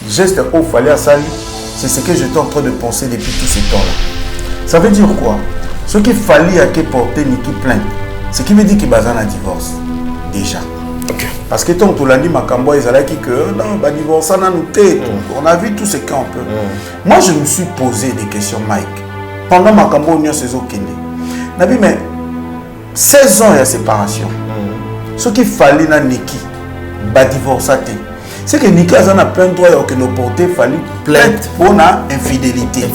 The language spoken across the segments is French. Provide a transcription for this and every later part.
geste qu'il fallait à Sali, c'est ce que j'étais en train de penser depuis tout ce temps-là. Ça veut dire quoi? Ce qu'il fallait à porter Niki plainte, ce qui veut dire qu'il y a un divorce. Déjà. Okay. Parce que tant que tu l'as dit, Makambo, ils allaient dire que non, bah, divorce, on a vu tout ce qu'on peut. Moi, je me suis posé des questions, Mike. Pendant Makambo, on y a ces autres qui Nabi, mais 16 ans, il y a séparation. Ce qu'il fallait dans Niki, bah, divorce, c'est que Niki a plein de droits que nous porter, il fallait plainte pour infidélité.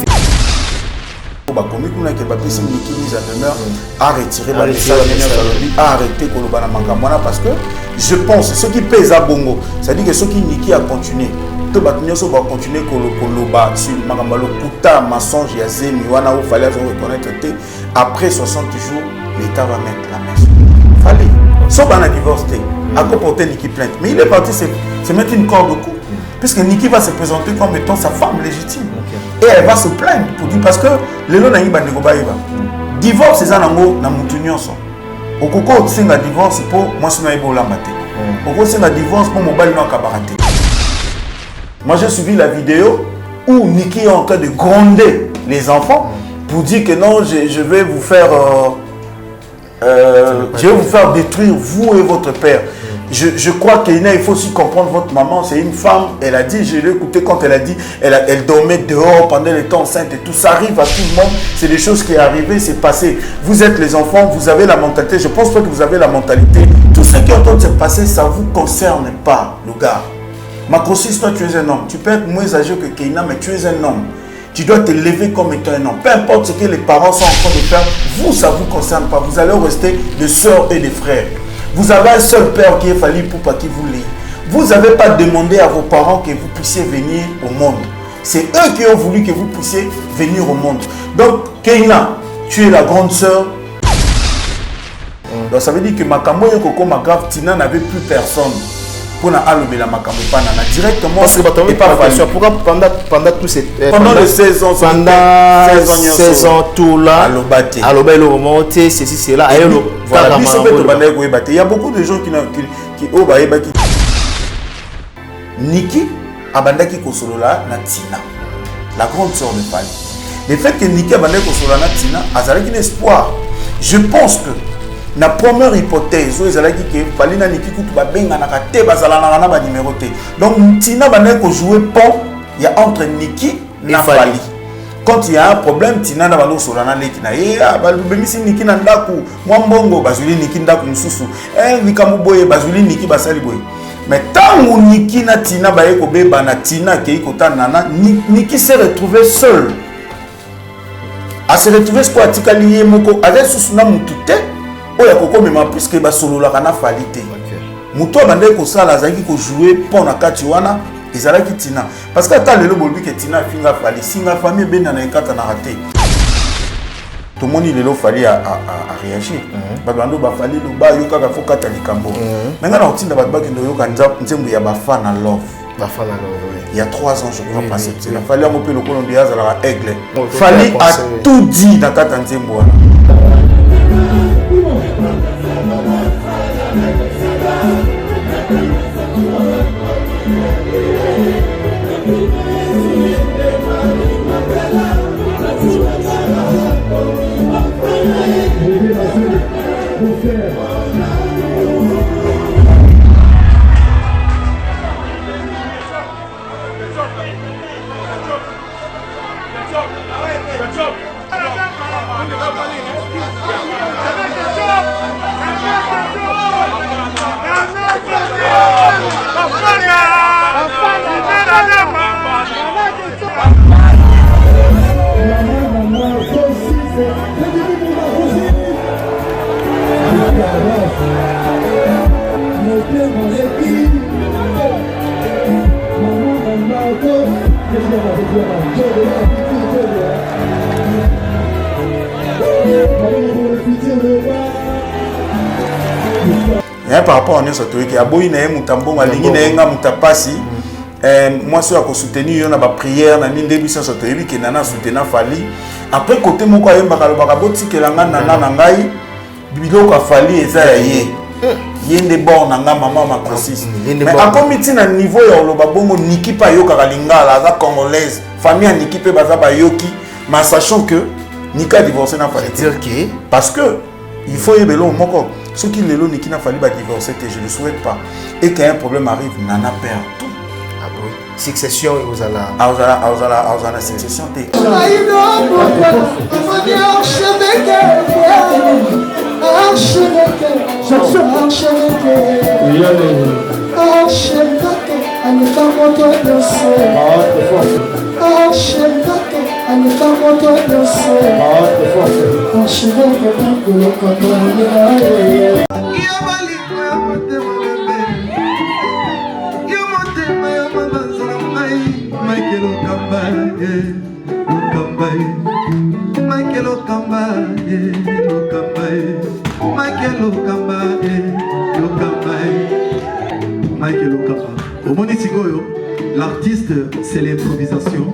À retirer la message, à arrêter parce que je pense ce qui pèse à Bongo, c'est-à-dire que ceux qui Niki a continué, tout va continuer sur le mensonge et Zemi, il fallait reconnaître après 60 jours, l'État va mettre la main sur lui. Fallait. Sauf qu'on a divorcé, à comporter Niki plainte. Mais il est parti se mettre une corde au cou. Puisque Niki va se présenter comme étant sa femme légitime. Et elle va se plaindre pour dire parce que le long de divorce, c'est un amour dans mon union. Au coco, c'est un divorce pour moi, c'est un divorce pour mon bal non cabareté. Moi, j'ai suivi la vidéo où Niki est en train de gronder les enfants pour dire que non, je vais vous faire, détruire vous et votre père. Je crois qu'il faut aussi comprendre votre maman, c'est une femme, elle a dit, je l'ai écouté quand elle a dit, elle dormait dehors pendant le temps enceinte et tout, ça arrive à tout le monde, c'est des choses qui sont arrivées, c'est passé. Vous êtes les enfants, vous avez la mentalité, je pense pas que vous avez la mentalité, tout ce qui est en train de se passer, ça ne vous concerne pas, le gars. Macrosis, toi tu es un homme, tu peux être moins âgé que Keina, mais tu es un homme. Tu dois te lever comme étant un homme. Peu importe ce que les parents sont en train de faire, vous, ça ne vous concerne pas, vous allez rester des sœurs et des frères. Vous avez un seul père qui est fallu pour pas qu'il vous lie. Vous n'avez pas demandé à vos parents que vous puissiez venir au monde. C'est eux qui ont voulu que vous puissiez venir au monde. Donc, Keina, tu es la grande sœur. Donc, ça veut dire que Makambo et Koko Magrave, Tina n'avait plus personne pour allumer la Makambo Panana directement. Parce que pourquoi pendant tous ces pendant les 16 ans, pendant 16 ans tout là, alobé le remonté, ceci c'est là. Voilà, il y a beaucoup de gens qui Niki abandaki kosolola na Tina, la grande sœur de Fali. Le fait que Niki abandaki kosolola na Tina, azalaki un espoir. Je pense que la première hypothèse, Fali na Niki kutu ba benga na kate bazala na ba numéro T. Donc Tina bandaki jouer pont, il y a entre Niki et Fali. Quand il y a un problème, Tina na balo solana leki na balubemisi Niki na ndaku mwambongo bazuli Niki ndaku mususu vikamu boye bazuli Niki basali boye. Mais tant que Niki na Tina baye ko beba na Tina ke ikota nana Niki s'est retrouvé seul. A se retrouver ce atika lié moko avec susuna mutute oya koko mema puisque ba solo la kana falite. Muto bande ko sala zaki ko jouer pour na kati wana. Ezalaki Tina parce que quand le bolbi que Tina finga fali singa famille benda na ekata na raté tout le monde il est fali à réagir babando ba fali lo ba yoka ka foka ta likambo menga na otinda ba ndo yoka nzembo ya ba fan na love il y a 3 ans je crois passé c'est la fali mo pe le kolon dia za la aigle fali a tout dit dans kata nzembo wana. Par rapport à notre truc, il y a beaucoup de mutambo, malingi na enga mutapasi. Moi, je suis soutenu dans la prière, dans une début de cette émission, qui nana soutenu Fali. Après côté moko ayemba kalobaka boti kelanga nana nangai, biloko Fali eza yé. yende bon nanga maman ma précise mais akomi tina niveau ya oloba bongo Niki pa yoka lingala aza congolaise famille Niki pe baza ba yoki mais sachant que Niki a divorcé na fallait dire que parce que il faut y bello moko ce qui lelo Niki na fallu ba divorcer que je ne souhaite pas et qu'un problème arrive nana perd tout. Ah oui, succession aux ala succession te l'artiste, c'est l'improvisation.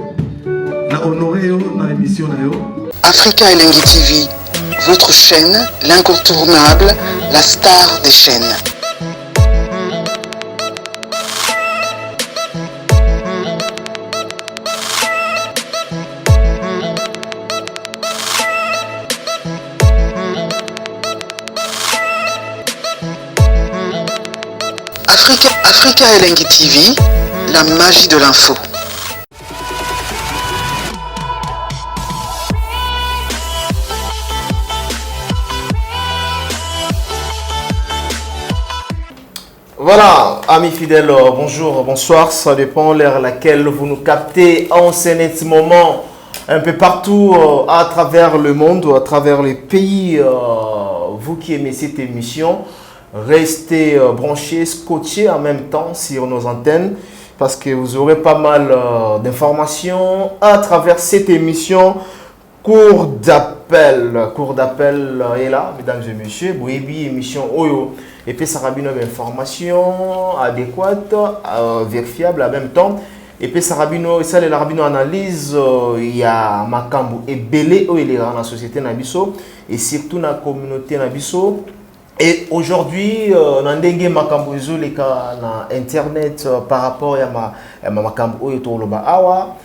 Na honoré na émission na yo. Africa Elengi TV, votre chaîne, l'incontournable, la star des chaînes. Africa Elengi TV, la magie de l'info. Voilà, amis fidèles, bonjour, bonsoir, ça dépend l'heure à laquelle vous nous captez en ce moment, un peu partout à travers le monde, à travers les pays, vous qui aimez cette émission. Restez branchés, scotchés en même temps sur nos antennes parce que vous aurez pas mal d'informations à travers cette émission. Cours d'appel est là, mesdames et messieurs. Oui, émission Oyo. Et puis ça rabine une information adéquate, vérifiable en même temps. Et puis ça les rabino analyse, il y a Makambu et Belé où il est dans la société Nabiso et surtout dans la communauté Nabiso. Et aujourd'hui, on a un makambo na internet par rapport à makambo oyo toloba awa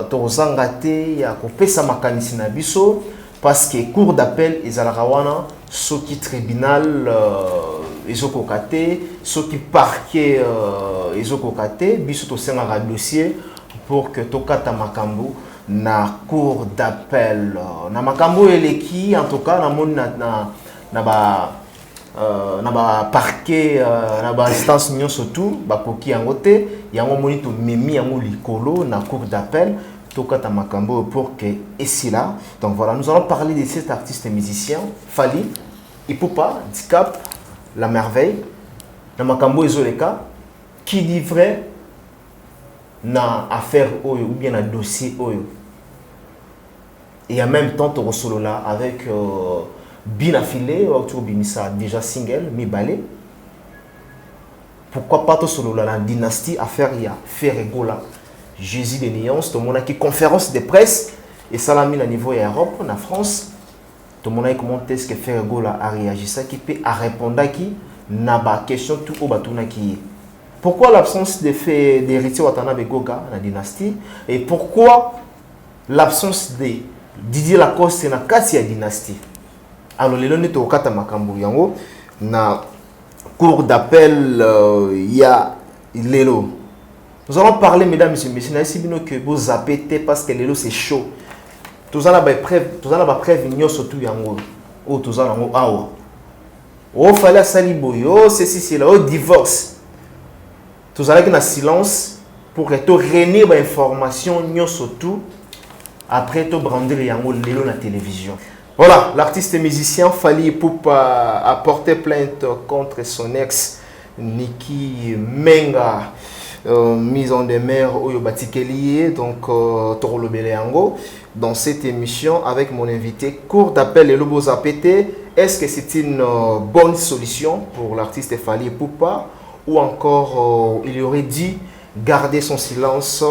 tozanga te ya kopesa makanisi na biso parce que cour d'appel ezalaka wana soki tribunal ezokoka te soki parquet ezokoka te biso tosengaka dossier pour que tokata makambo na cour d'appel na makambo eleki en tout cas na moni na ba parquet na ba instance nyonso tout bakoki yango te yango moni to memi yango likolo na cour d'appel tokata makambo pour que ici là. Donc voilà, nous allons parler de cet artiste et musicien Fally Ipupa Dicap la merveille na makambo ezoleka qui livrait na affaire oyo ou bien na dossier oyo et en même temps to solo là avec bien affilé autour Bimisa déjà single mi balé pourquoi pas tout solo la dynastie affaire il y a Ferregola Jésus de Néance tout le monde qui conférence de presse et ça l'a mis à niveau Europe en France tout le monde a comment est-ce que Ferregola a réagi ça qui peut à répondre qui n'a pas question tout au batuna qui pourquoi l'absence de fait d'héritier Watanabe Goga la dynastie et pourquoi l'absence de Didier Lacoste na kati ya dynastie. Alors, les lois au kata makambo yango na cour d'appel il y a Lelo. Nous allons parler, mesdames et messieurs, si bien que vous zappez parce que Lelo c'est chaud. Tous en a ba preuve nyonso tout yango. O tous en yango awa. O fallait sali boyo, c'est là, au divorce. Tous en a na silence pour que tu réunir ba information nyonso tout après tu brandir yango Lelo na télévision. Voilà, l'artiste et musicien Fally Ipupa a porté plainte contre son ex Niki Menga, mise en demeure Oyo Batikelié, donc Toro Beleango, dans cette émission avec mon invité. Cour d'appel et le beau zapété. Est-ce que c'est une bonne solution pour l'artiste Fally Ipupa ou encore il aurait dit garder son silence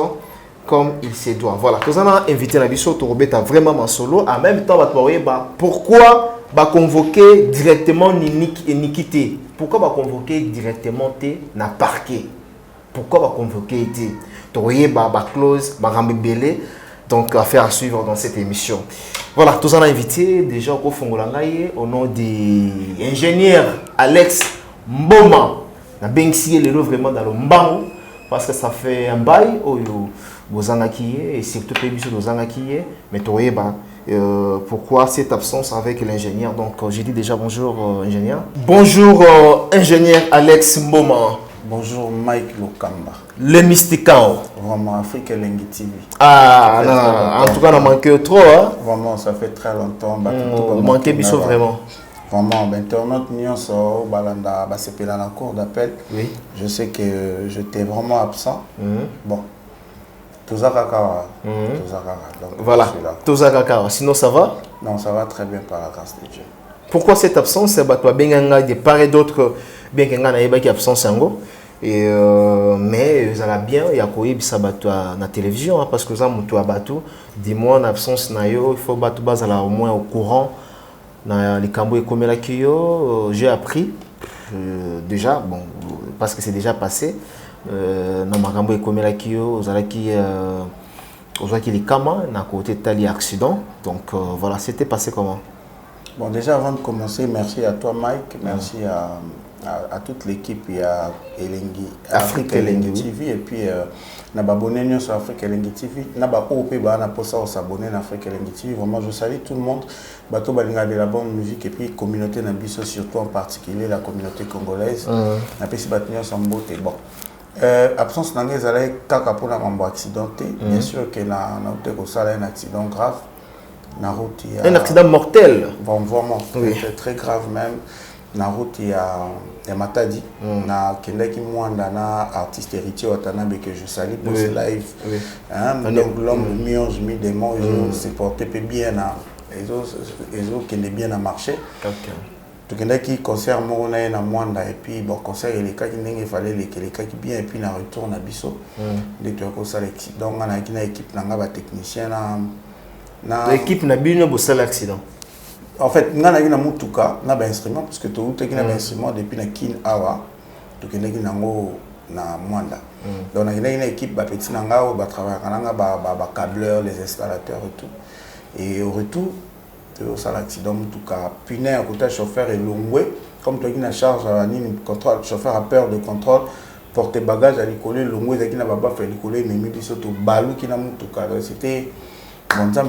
comme il se doit. Voilà, nous avons invité Nabiso Torobeta vraiment en solo. En même temps, pourquoi convoquer directement Ninik et Nikité pourquoi va convoquer directement na parquet? Pourquoi va convoquer tu ba clause ba rambelé? Donc affaire à suivre dans cette émission. Voilà, tous en invité déjà au Fongolangaye au nom de l'ingénieur Alex Mboma. Na bengsi le vraiment dans le mbango parce que ça fait un bail au Bozangakiye et surtout Pébiso Bozangakiye mais toyeba pourquoi cette absence avec l'ingénieur. Donc j'ai dit déjà bonjour ingénieur. Bonjour ingénieur Alex Mboma. Bonjour Mike Lokamba. Le Mysticao. Vraiment, Afrique Elengi TV. Ah, non, en tout cas, on a manqué trop. Hein? Vraiment, ça fait très longtemps. On manquait Bissot vraiment. Vraiment, internaute Nyonso, Balanda, c'est dans la cour d'appel. Oui. Je sais que j'étais vraiment absent. Bon. Toza Kakawa. Voilà. Toza Kakawa. Sinon, ça va? Non, ça va très bien par la grâce de Dieu. Pourquoi cette absence? C'est toi, bien de part et d'autre, bien qu'il y ait une absence. Mais ça va bien, il y a quoi à la télévision, hein, parce que ça, dis-moi, en absence, il faut battre au moins au courant. Dans les cambo et comme j'ai appris déjà, bon, parce que c'est déjà passé, dans ma cambo et comme les camas, dans côté de l'accident. Donc voilà, c'était passé comment? Bon, déjà avant de commencer, merci à toi Mike, merci à toute l'équipe et à Elengi, Afrique Elengi TV et puis na abonné sur Afrique Elengi TV, na ba OP ba na posa s'abonner à Afrique Elengi TV. Vraiment je salue tout le monde, bato balinga de la bonne musique et puis communauté na biso surtout en particulier la communauté congolaise. Na pesi batnyo sambote bon. Absence nangé zalé kaka pour na mambo accidenté, bien sûr que na ote ko sala un accident grave. Un accident mortel. Bon, vraiment, oui. Très grave même. Na route il y a Matadi, na Kendaki Mwanda na artiste héritier Watanabe que je salue pour ce live. Oui. Hein, donc l'homme million je mis des mots, ils se portaient bien à ils ont qui est bien à marcher. Tu Kendaki concert Morona na Mwanda et puis bon concert il cas qui n'engage fallait les cas qui bien et puis na retourne à Bisso. Dès que tu as ça donc on a une équipe na ba technicien na l'équipe n'a pas eu un accident. En fait, nous avons un instrument parce que tout le monde a un instrument depuis la Kin Awa, tout le monde a Mwanda. Donc, on a une équipe qui travaille câbleurs, les installateurs et tout. Et au retour, ça l'accident, en tout cas, puis un côté chauffeur est longé, comme tu as une charge à contrôle, le chauffeur a peur de contrôle, porter bagage à l'école, longé, il n'a pas fait l'école, mais il dit tout balou qui n'a pas c'était. Bon, ça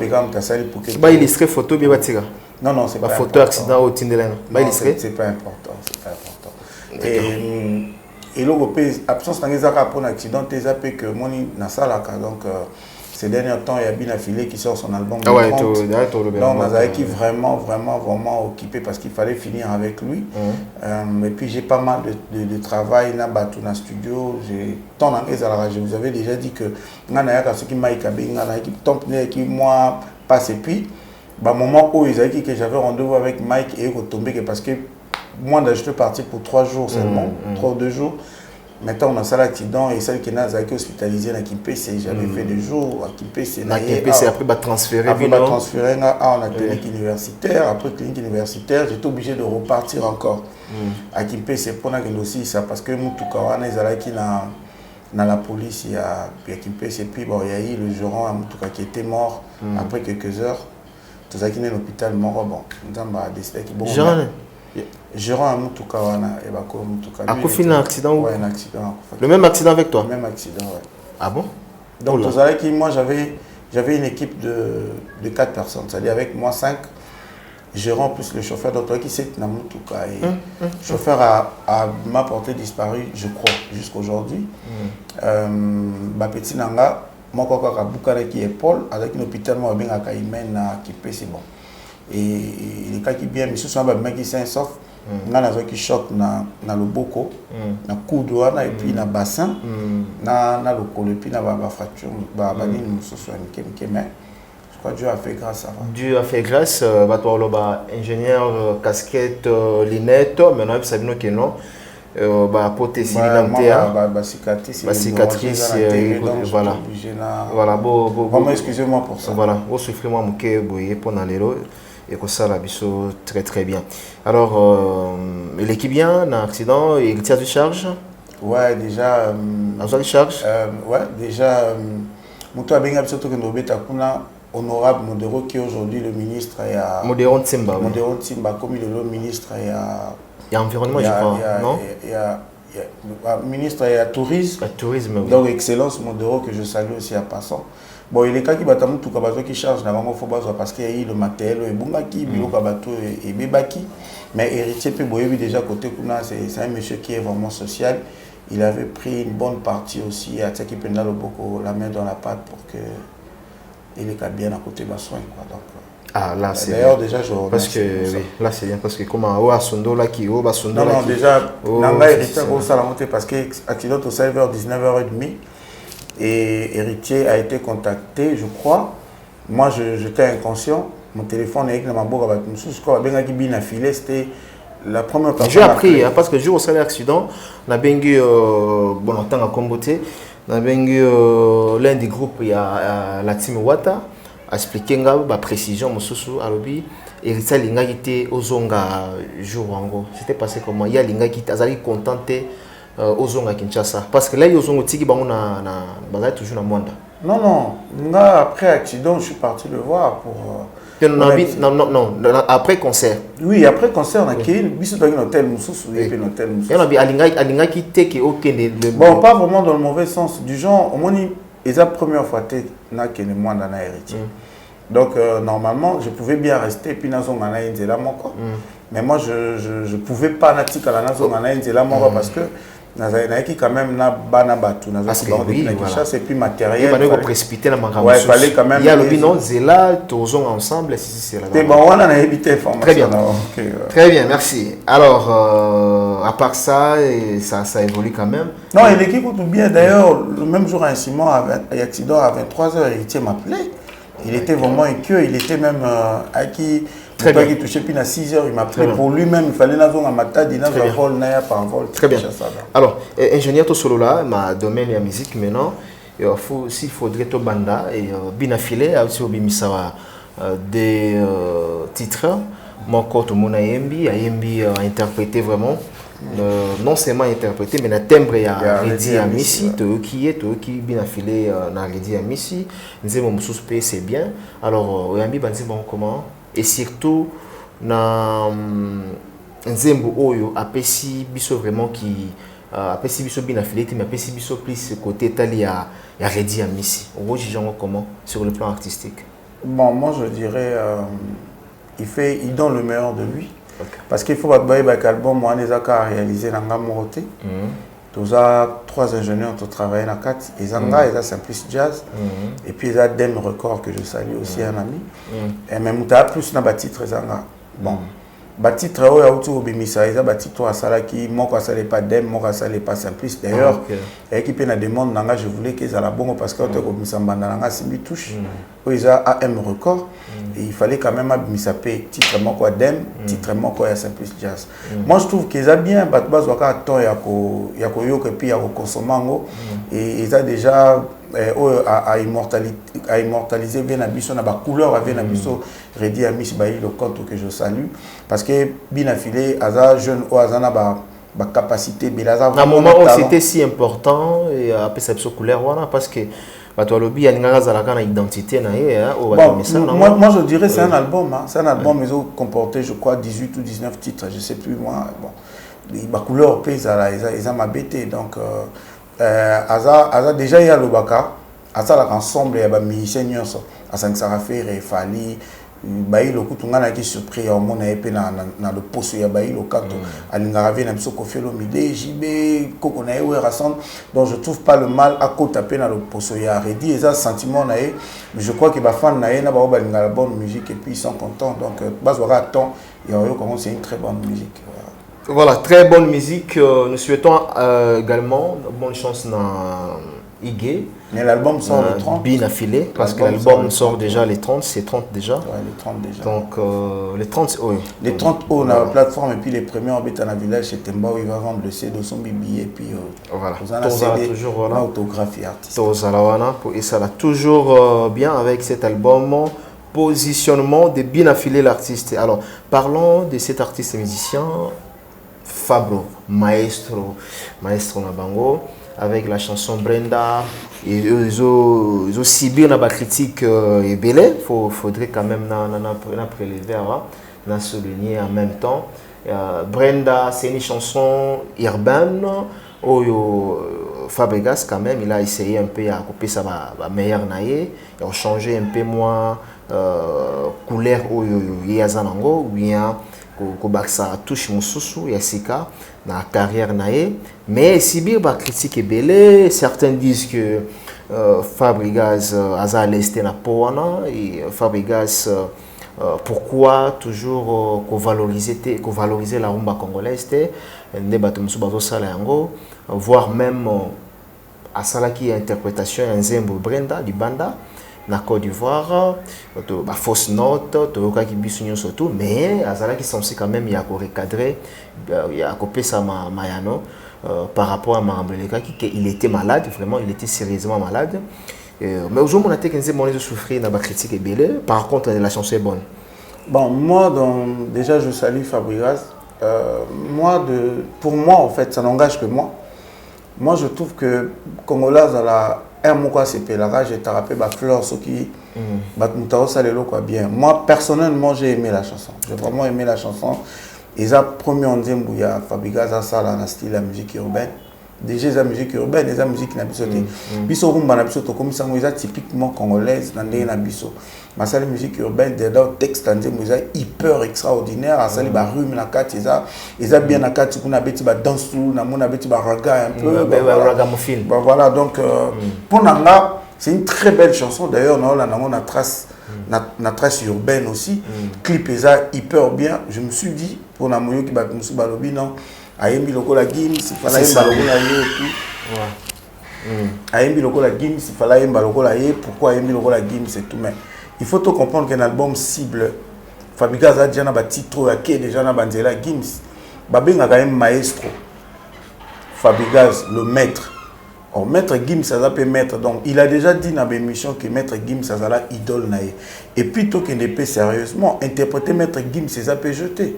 pour que. Bah, illustré photo bien batira. Non, c'est pas photo accident au Tindelin. Bah, illustré. C'est pas important, c'est pas important. Et l'Europe, absence dans les arrêts pour un accident, t'es appelé que moi, na salaka donc ces derniers temps, il y a bien affilé qui sort son album. Ah ouais, donc on a qui vraiment occupé parce qu'il fallait finir avec lui. Et puis j'ai pas mal de travail dans le studio. Je vous avais déjà dit que ce qui m'a qui moi passe et puis moment où ils avaient dit que j'avais rendez-vous avec Mike et retombé parce que moi je suis parti pour 3 jours seulement, 3 ou 2 jours. Maintenant, on a ça l'accident et celle qui est hospitalisée à Kimpese, j'avais fait 2 jours à Kimpese. Après, transférer. Après, transférer en clinique universitaire. Après, clinique universitaire, j'étais obligé de repartir encore à Kimpese pour aussi ça parce que Moutoukawana, ils dans la police, il y a Kimpese et puis bon, il y a eu le gérant à Moutouka qui était mort après quelques heures. Tout ça qui est à l'hôpital mort, bon, nous avons décidé qu'il y a gérant à Moutouka, et Bako Moutouka. A fait un accident ou? Ouais, un accident. Le même accident avec toi? Le même accident, ouais. Ah bon? Donc, moi, j'avais une équipe de 4 personnes, c'est-à-dire avec moi 5 gérants plus le chauffeur, donc qui s'est dans Moutouka. Et le chauffeur m'a porté disparu, je crois, jusqu'à aujourd'hui. Petit Nanga, moi, quand qui est Paul, avec un hôpital, moi, qui peut, c'est bon. Et les cas qui bien, mais ce sont des mecs qui sont sauf. Il y a des qui choquent dans le boko, dans le coude et puis dans le bassin, dans le col, et puis dans la fracture. Je crois que Dieu a fait grâce à ça. Dieu a fait grâce. Ingénieur, casquette, lunettes, maintenant, vous savez que non. Cicatrice, voilà. Voilà, excusez-moi pour ça. Voilà, vous souffrez moi pour et que ça, la biso très très bien. Alors, l'équipe bien, un accident, il tient de charge? Ouais, déjà. De charge? Ouais, déjà. Moutou Benga Bisoto Kendobeta Kuna, honorable Modero, qui est aujourd'hui le ministre. Modero Tsimba. Modero Tsimba, comme il est le ministre. Il y a environnement, je crois, non? Il y a ministre, il y a tourisme. Tourisme, oui. Donc, excellence Modero, que je salue aussi à passant. Bon, il est cas qui batamu tout kabazo qui charge d'avant faut parce qu'il y a eu le matériel et bungaki bilo kabato et bebaki, mais héritier peut boyer déjà côté kuna c'est un monsieur qui est vraiment social. Il avait pris une bonne partie aussi à Tsaki Pendalo beaucoup la main dans la pâte pour que il est bien à côté de soin quoi. Donc ah là c'est d'ailleurs déjà je parce que oui, là c'est bien parce que comment au Asundo là qui au Basundo non déjà nanga héritier au salamonté parce que accident au serveur 19h30. Et héritier a été contacté, je crois. Moi, j'étais inconscient. Mon téléphone est avec ma bourre. C'était la première personne. J'ai appris, parce que le jour où c'est l'accident, on a bien eu, bon, en tant que comboté, on a bien eu l'un des groupes, il y a la team Wata, a expliqué la précision, à l'objet. Héritier Linga qui était aux Zonga jour en gros. C'était passé comment? Il y a Linga qui était contenté. Aux Zonga Kinshasa parce que là ils ont tiki bango na toujours na Mwanda. Non là après accident je suis parti le voir pour non après concert. Oui après concert on a créé biso dans un hôtel Moussousou et puis un hôtel Moussousou. Et on a alinga qui teke aucun bon pas vraiment dans le mauvais sens du genre au moins ils la première fois té na que le Mwanda na héritier. Donc normalement je pouvais bien rester puis na zonga na nzela moko. Mais moi je pouvais pas natika la na zonga na nzela moko parce que qui quand même na bana batu na parce que oui, voilà. et puis matériel il fallait précipiter la manger ouais fallait quand même il y a le binon zela tous ensemble si c'est là c'est bon on a évité formation très bien très bien merci alors à part ça ça évolue quand même non et l'équipe tout bien d'ailleurs le même jour un ciment accident à 23h il m'a appelé il était vraiment inquiet il était même à qui très bien. Qui touchait puis à 6h, il m'a appelé pour lui-même, il fallait la zone à Matadi, il y a un vol, par vol. Très bien. Alors, ingénieur Tosolola, ma domaine et la musique maintenant, s'il faudrait tout banda et bien affilé, aussi au Bimisawa des titres, mon côté mon Ayembi a interprété vraiment, non seulement interprété, mais le timbre a Redi à Missi, qui bien affilé na Redi à Missi, nous mon suspect c'est bien. Alors, Ayembi banzi bon comment? Et surtout na nzembo oyo apesi biso vraiment qui apesi biso bien affilié mais apesi biso plus côté tali ya Redi à Missi. On juge comment sur le plan artistique? Bon moi je dirais il donne le meilleur de lui parce qu'il faut pas que l'album moi les a réalisé dans Gamoroté. Tous a 3 ingénieurs qui travaillent dans 4 et Zanga et Simplice Jazz et puis il y a Dem Record que je salue aussi un ami et même tu as plus na titre Zanga bon titre o ya utu obimisa eza titre à salaki moko asale pas Dem moko asale pas Simplice d'ailleurs et qui peut na demande nanga je voulais qu'ils à la bongo parce que tu obimisa banda nanga simbi touche o ils a AM Record et il fallait quand même abimisa pe titre moko Dem titre moko ya Simplice Jazz moi je trouve qu'ils a bien base waka temps ya ko yoka puis ya ko consommango et ils a déjà à immortaliser bien abisso na ba couleur avec abisso Redi à Missi le compte que je salue parce que bien affilé aza jeune ou azana ba capacité belaza à un moment où c'était si important et après cette couleur voilà parce que Batolobi a une identité moi je dirais c'est un album c'est un album ils ont comporté je crois 18 ou 19 titres je sais plus moi bon ba couleur pèse ils ont ma bêté donc Aza déjà il y a le Baka, Aza l'ensemble il y a des musiciens nyonso, Asank Sarafé, Refali, Baï le Kutungana qui surpris au monde et puis dans le poste il y a Baï le Kato, Alingaravé n'a pas fait le midi, JB, Kokonae ou Rassemble, donc je trouve pas le mal à côté taper dans le poste il y a Redi et ça sentiment naé, mais je crois que les fans naé n'a pas la bonne musique et puis ils sont contents donc bas voilà temps il y a c'est une très bonne musique. Voilà, très bonne musique. Nous souhaitons également bonne chance dans Igé. Mais l'album sort le 30. Bien affilé, parce que l'album sort déjà les 30, c'est 30 déjà. Oui, les 30 déjà. Donc, les 30, oui. Les 30 on a la plateforme, et puis les premiers en dans la village, c'est Temba où il va vendre le CD de son bibi, et puis voilà. Toujours voilà. Autographie artistique. Et ça va toujours bien avec cet album. positionnement de bien affiler l'artiste. Alors, parlons de cet artiste musicien, Fabro, maestro Nabango, avec la chanson Brenda. Ils ont ciblé la critique et belé. Faudrait quand même prélever, souligner en même temps. Brenda, c'est une chanson urbaine. Fabregas quand même, il a essayé un peu à couper sa meilleure naïe, il a changé un peu moins couleur au Yazanango, ou bien ça touche Moussousou, Yassika, dans la carrière naïe. Mais si bien critique est belle, certains disent que Fabregas a lesté na poana et Fabregas pourquoi toujours valoriser la rumba congolaise, voire même à Salaki interprétation en Zembo Brenda du Banda na Côte d'Ivoire, fausse note, surtout, mais à Salaki censé quand même y a recadrer, y a copié sa mayano par rapport à Marambeleka qu'il était malade, vraiment il était sérieusement malade. Mais aujourd'hui on a été souffrir dans la critique est belle, par contre la chanson est bonne. Bon, moi déjà je salue Fabregas. Pour moi en fait ça n'engage que moi. Moi je trouve que Congolais a un mot quoi c'est la rage et t'as rappelé fleur ce qui quoi bien. Moi personnellement j'ai aimé la chanson. J'ai vraiment aimé la chanson. Ils ont premier en disant il y a Fabregas à ça dans style la musique urbaine. Déjà la musique urbaine, la musique na biso te. Biso rumba na biso to comme ça ils typiquement congolaise dans les na biso. Mais ça la musique urbaine dedans texte dans ils hyper extraordinaire, ça les rhume na kat ils a bien na kat kuna beti ba danse tout na mona beti ba raga un peu raga mon film. Voilà donc pour nanga c'est une très belle chanson d'ailleurs on a trace urbaine aussi. Clip hyper bien, je me suis dit pour na moyo ki ba musu balobi non Aïmbi lokola Gims, il fallait yemba lokola ye tout. Aïmbi lokola Gims, il fallait yemba lokola ye. Pourquoi Aïmbi lokola Gims c'est tout mais il faut tout comprendre qu'un album cible Fabregas a déjà un titre qui est déjà na banzela Gims. Babenga quand même maestro. Fabregas le maître. Or maître Gims ça peut maître donc il a déjà dit dans l'émission que maître Gims ça la idole naïe. Et puis tout qu'il peut sérieusement interpréter maître Gims ça peut jeter.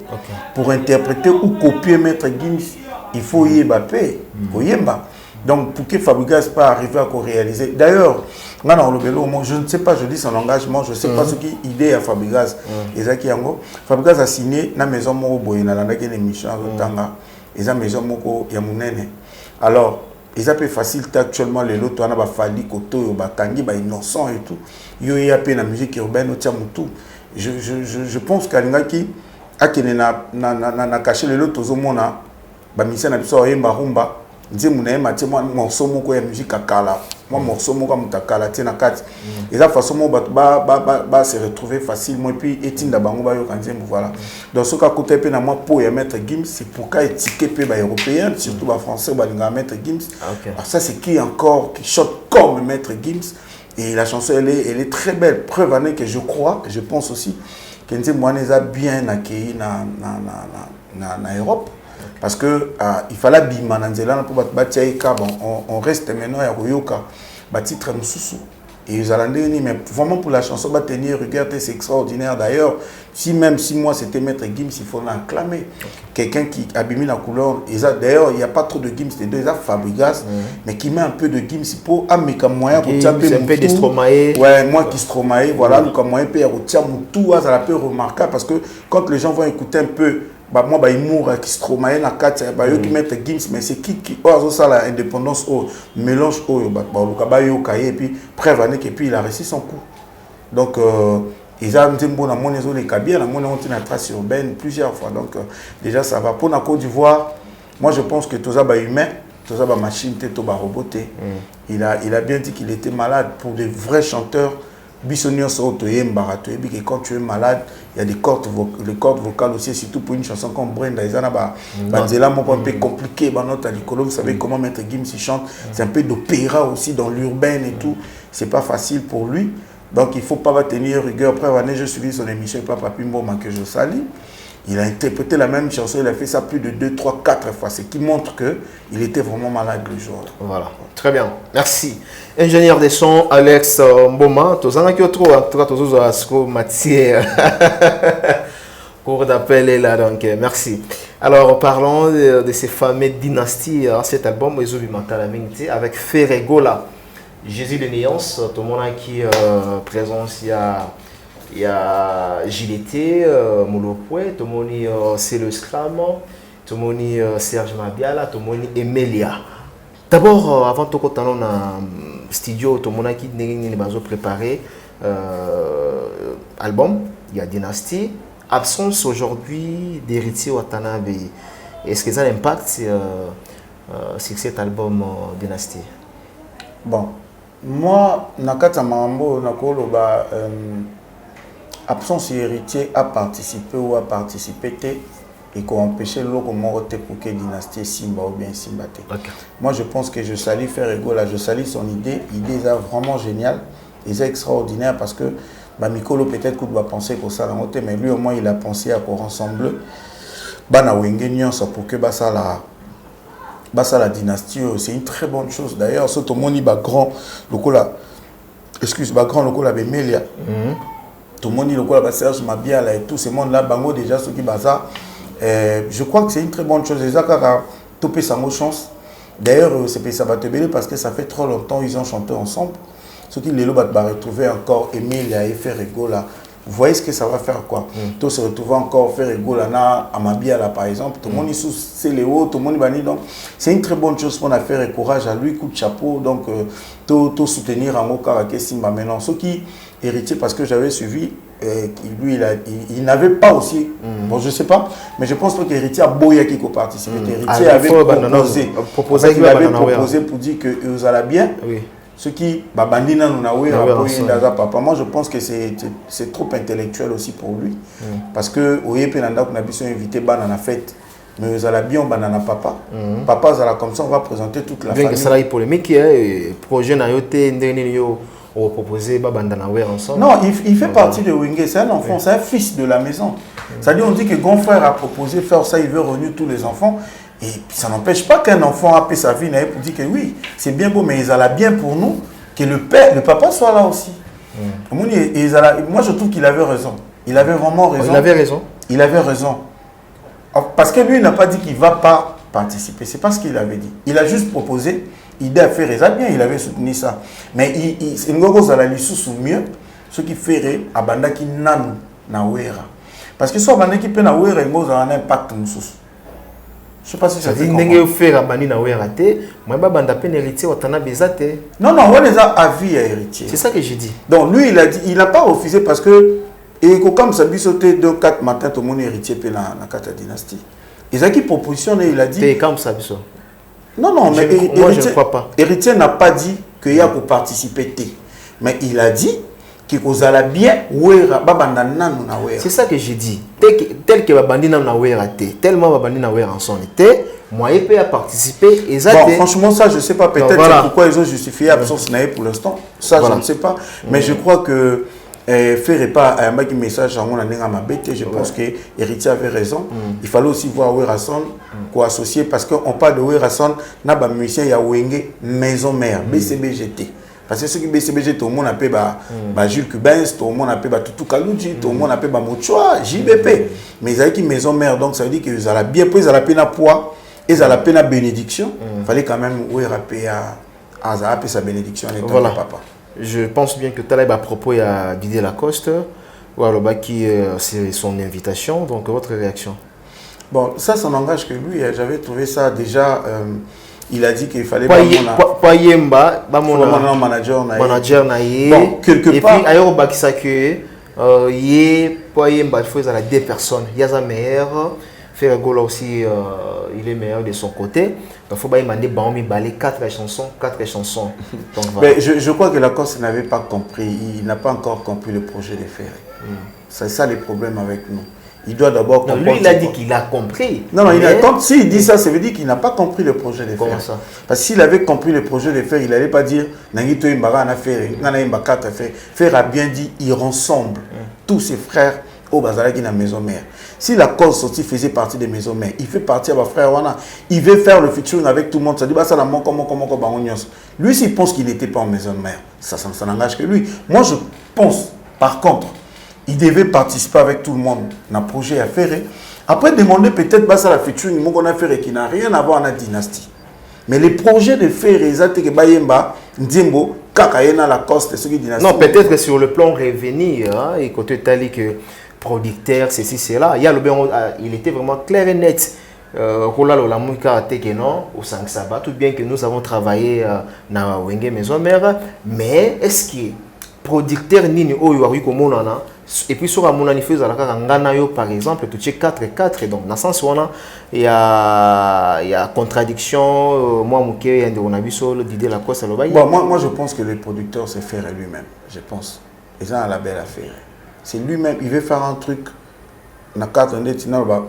Pour interpréter ou copier maître Gims il faut y paix pour yemba. Donc pour que Fabregas pas arriver à réaliser. D'ailleurs je ne sais pas, je dis son engagement, je ne sais pas ce qui idée à Fabregas. Fabregas a signé na maison moko boye na landa une émission tanga. Eza maison moko ya munene. Alors ils appellent facile actuellement les lots, on a fallu koto batangi ba innocent et tout. Yo y a peine la musique urbaine au tiamutu. Je pense qu'Alingaki a kene na caché les lots aux mona ba misa na biso yemba rumba. Nzi munaye matie moi morceau moko ya musique akala. Moi morceau moko mutakala tina kati. Et la façon mo ba se retrouver facilement et puis etinda bango ba yo kanzembo voilà. Donc ce cas côté pe na moi pour y mettre Gims c'est pour qu'a étiqueté pe ba européen surtout ba français ba linga mettre Gims. Alors ça c'est qui encore qui chante comme mettre Gims et la chanson elle est très belle preuve année que je crois je pense aussi que Nzi Mwaneza bien accueilli na Europe. Parce que il fallait bima nanzela pour batia bon on reste maintenant à Royoka titre Moussousou et ils allaient mais vraiment pour la chanson va tenir regarder c'est extraordinaire d'ailleurs même si moi c'était maître Gims il faut l'acclamer quelqu'un qui abîme la couleur d'ailleurs il n'y a pas trop de Gims les deux ils Fabregas mais qui met un peu de Gims pour amener moyen pour taper un peu de Stromae moi qui Stromae voilà le moyen peut retirer tout ça peut remarquable parce que quand les gens vont écouter un peu moi Baïmour qui Stromae na carte qui mettre Gims mais c'est qui ça la indépendance au mélange au et puis preuve et puis il a réussi son coup donc ils ont dit bon mon les cabia la mon on a trace urbaine plusieurs fois donc déjà ça va pour la Côte d'Ivoire moi je pense que tout ça humain tout ça machine tout roboté il a bien dit qu'il était malade pour des vrais chanteurs Bissonnier et quand tu es malade, il y a des cordes vocales aussi, surtout pour une chanson comme Brenda. Ils ont un peu compliqué. Vous savez comment mettre Gims il chante. C'est un peu d'opéra aussi dans l'urbaine et tout. C'est pas facile pour lui. Donc il ne faut pas tenir rigueur. Après, je suivi son émission Papa Pimbo que je salue. Il a interprété la même chanson, il a fait ça plus de 2, 3, 4 fois, ce qui montre qu'il était vraiment malade le jour-là. Voilà, très bien, merci. Ingénieur des sons, Alex Mboma, tu as qui autre, en tout cas, tu as matière. Cours d'appel est là, donc merci. Alors, parlons de ces fameuses dynasties, cet album, avec Ferregola, Jésus de Néance, tout le monde qui présence, il y a Gileté, Molopoué, tout le monde c'est le Scram, tout le monde Serge Mabiala, tout le monde Emelia. D'abord, avant tout, quand on a un studio, tout le monde qui a préparé album, il y a Dynastie. Absence aujourd'hui d'héritier Watanabe. Est-ce que ça a un impact sur cet album Dynastie? Bon, moi, Nakata Mambo, Nakoloba, absence d'héritier à participer ou à participer et qu'on empêchait l'autre morote pour que Dynastie Simba ou bien Simba. Okay. Moi, je pense que je salue Ferregola, je salue son idée. L'idée est vraiment géniale, est extraordinaire parce que Mikolo peut-être qu'on doit penser pour ça, mais lui au moins il a pensé à qu'on rassemble Bana Wengenion pour que la dynastie, c'est une très bonne chose. D'ailleurs, ce tout le monde grand locola, grand locola Bemelia, tout le monde locola Serge Mabiala et tout ce monde là, Bango déjà ceux qui basa. Je crois que c'est une très bonne chose. Les Akara topé sa chance. D'ailleurs, ça va te béler parce que ça fait trop longtemps ils ont chanté ensemble. Ceux qui les va retrouver encore Emilia et Ferregola. Vous voyez ce que ça va faire quoi? Tout se retrouver encore Ferregola à Mabiala par exemple. Tout le monde est sous Céléo, tout le monde est banni. Donc c'est une très bonne chose qu'on a fait et courage à lui, coup de chapeau. Donc tout soutenir en Okara Simba maintenant. Ceux qui héritiers parce que j'avais suivi, lui il n'avait pas aussi, bon je sais pas, mais je pense pas qu'héritier a Boya qui participé. Héritier avait proposé pour dire que vous allez bien. Oui. Ce qui, bandina papa, moi je pense que c'est trop intellectuel aussi pour lui. Parce que Oye Penanda qu'on a pu invité banana fête, mais vous allez bien banana papa. Papa ça comme ça on va présenter toute la famille. Bien que ça ait polémique, projet na yoté ndenyo on proposé bandana ensemble. Non, il fait partie de Wenge, c'est un enfant, c'est un fils de la maison. C'est-à-dire on dit que grand frère a proposé faire ça, il veut réunir tous les enfants. Et ça n'empêche pas qu'un enfant a fait sa vie pour dire que oui, c'est bien beau, mais il a bien pour nous que le papa soit là aussi. Moi, je trouve qu'il avait raison. Il avait vraiment raison. Il avait raison. Il avait raison. Parce que lui, il n'a pas dit qu'il ne va pas participer. Ce n'est pas ce qu'il avait dit. Il a juste proposé, il a fait raison bien, il avait soutenu ça. Mais il a lui sous mieux, ce qui ferait à Banda qui nan na wera. Parce que soit Banda qui peut na wera, il a un impact sous. Je sais pas si ça dit que faire abani na weraté, moi banda pen héritier watana bezate. Non on les a avis à héritier. C'est ça que j'ai dit. Donc lui il a dit il n'a pas refusé parce que et comme ça bisoté 2-4 matins tout le monde héritier pe na kata dynastie. Ils a qui proposition il a dit c'est comme ça biso. Non mais moi je ne crois pas. Héritier n'a pas dit qu'il y a pour participer mais il a dit vous allez bien c'est ça que j'ai dit tel que babandi na wera tellement babandi na wera ensemble moi il peut participer bon, franchement ça je sais pas peut-être voilà. Pourquoi ils ont justifié l'absence pour l'instant ça voilà. Je ne sais pas mais je crois que faire pas un message à mon je pense que héritier avait raison il fallait aussi voir Werason quoi associer parce qu'on parle de Werason na ba musicien ya Wenge maison mère BCBGT. Parce que ceux qui BCBG, tout le monde appelle Jules Cubens, tout le monde appelle Toutou Kalouji, tout le monde appelle Mochoa, JBP. Mais ils ont qui maison mère, donc ça veut dire qu'ils ont la bien pris, ils ont la peine à poids, ils ont la peine à bénédiction. Il fallait quand même rappeler à sa bénédiction en étant voilà. Papa. Je pense bien que Taleb à propos à Didier Lacoste, ou alors qui c'est son invitation, donc votre réaction? Bon, ça n'engage que lui, j'avais trouvé ça déjà. Il a dit qu'il fallait pas manager bon, quelque et part puis ailleurs bakisa que il faut à la deux personnes il y a sa meilleure Ferregola aussi il est meilleur de son côté donc faut pas demander quatre chansons donc voilà. Mais je crois que Lacoste n'avait pas compris, il n'a pas encore compris le projet de Ferré. C'est ça le problème avec nous. Il doit d'abord comprendre. Lui, il a dit qu'il a compris. Non, il a compris. S'il dit ça, ça veut dire qu'il n'a pas compris le projet de faire. Comment ça? Parce que s'il avait compris le projet de faire, il n'allait pas dire Nangito Imbara a fait, faire a bien dit, ils rassemblent tous ses frères au bazar qui na maison mère. Si la cause sortie faisait partie des maisons mères, il fait partie de ma frère Wana, il veut faire le featuring avec tout le monde. Ça dit bah ça la comment lui s'il pense qu'il n'était pas en maison mère, ça n'engage que lui. Moi je pense par contre, il devait participer avec tout le monde dans le projet à faire. Après demander peut-être bah ça la featuring mon qu'on a fait qui n'a rien à voir avec la dynastie. Mais les projets de faire exactement que Bayemba Ndimbo Kakayena la coste ce qui dynastie. Non, peut-être que sur le plan revenu, hein, et côté tali que producteur, ceci, cela, il y a le bien, il était vraiment clair et net. Rola la Mouika Tekeno au Sang Sabat, tout bien que nous avons travaillé dans Wenge Maison Mère, mais est-ce que producteur Nini Oyo Komona et puis sur la monanifeuse à la Ngana yo par exemple, tu es 4-4, donc dans le sens où il y a contradiction, moi Mouké, on a vu sur l'idée la cause à l'Obaï. Bon, moi je pense que le producteur c'est faire lui-même, je pense. Et ça a la belle affaire. C'est lui-même, il veut faire un truc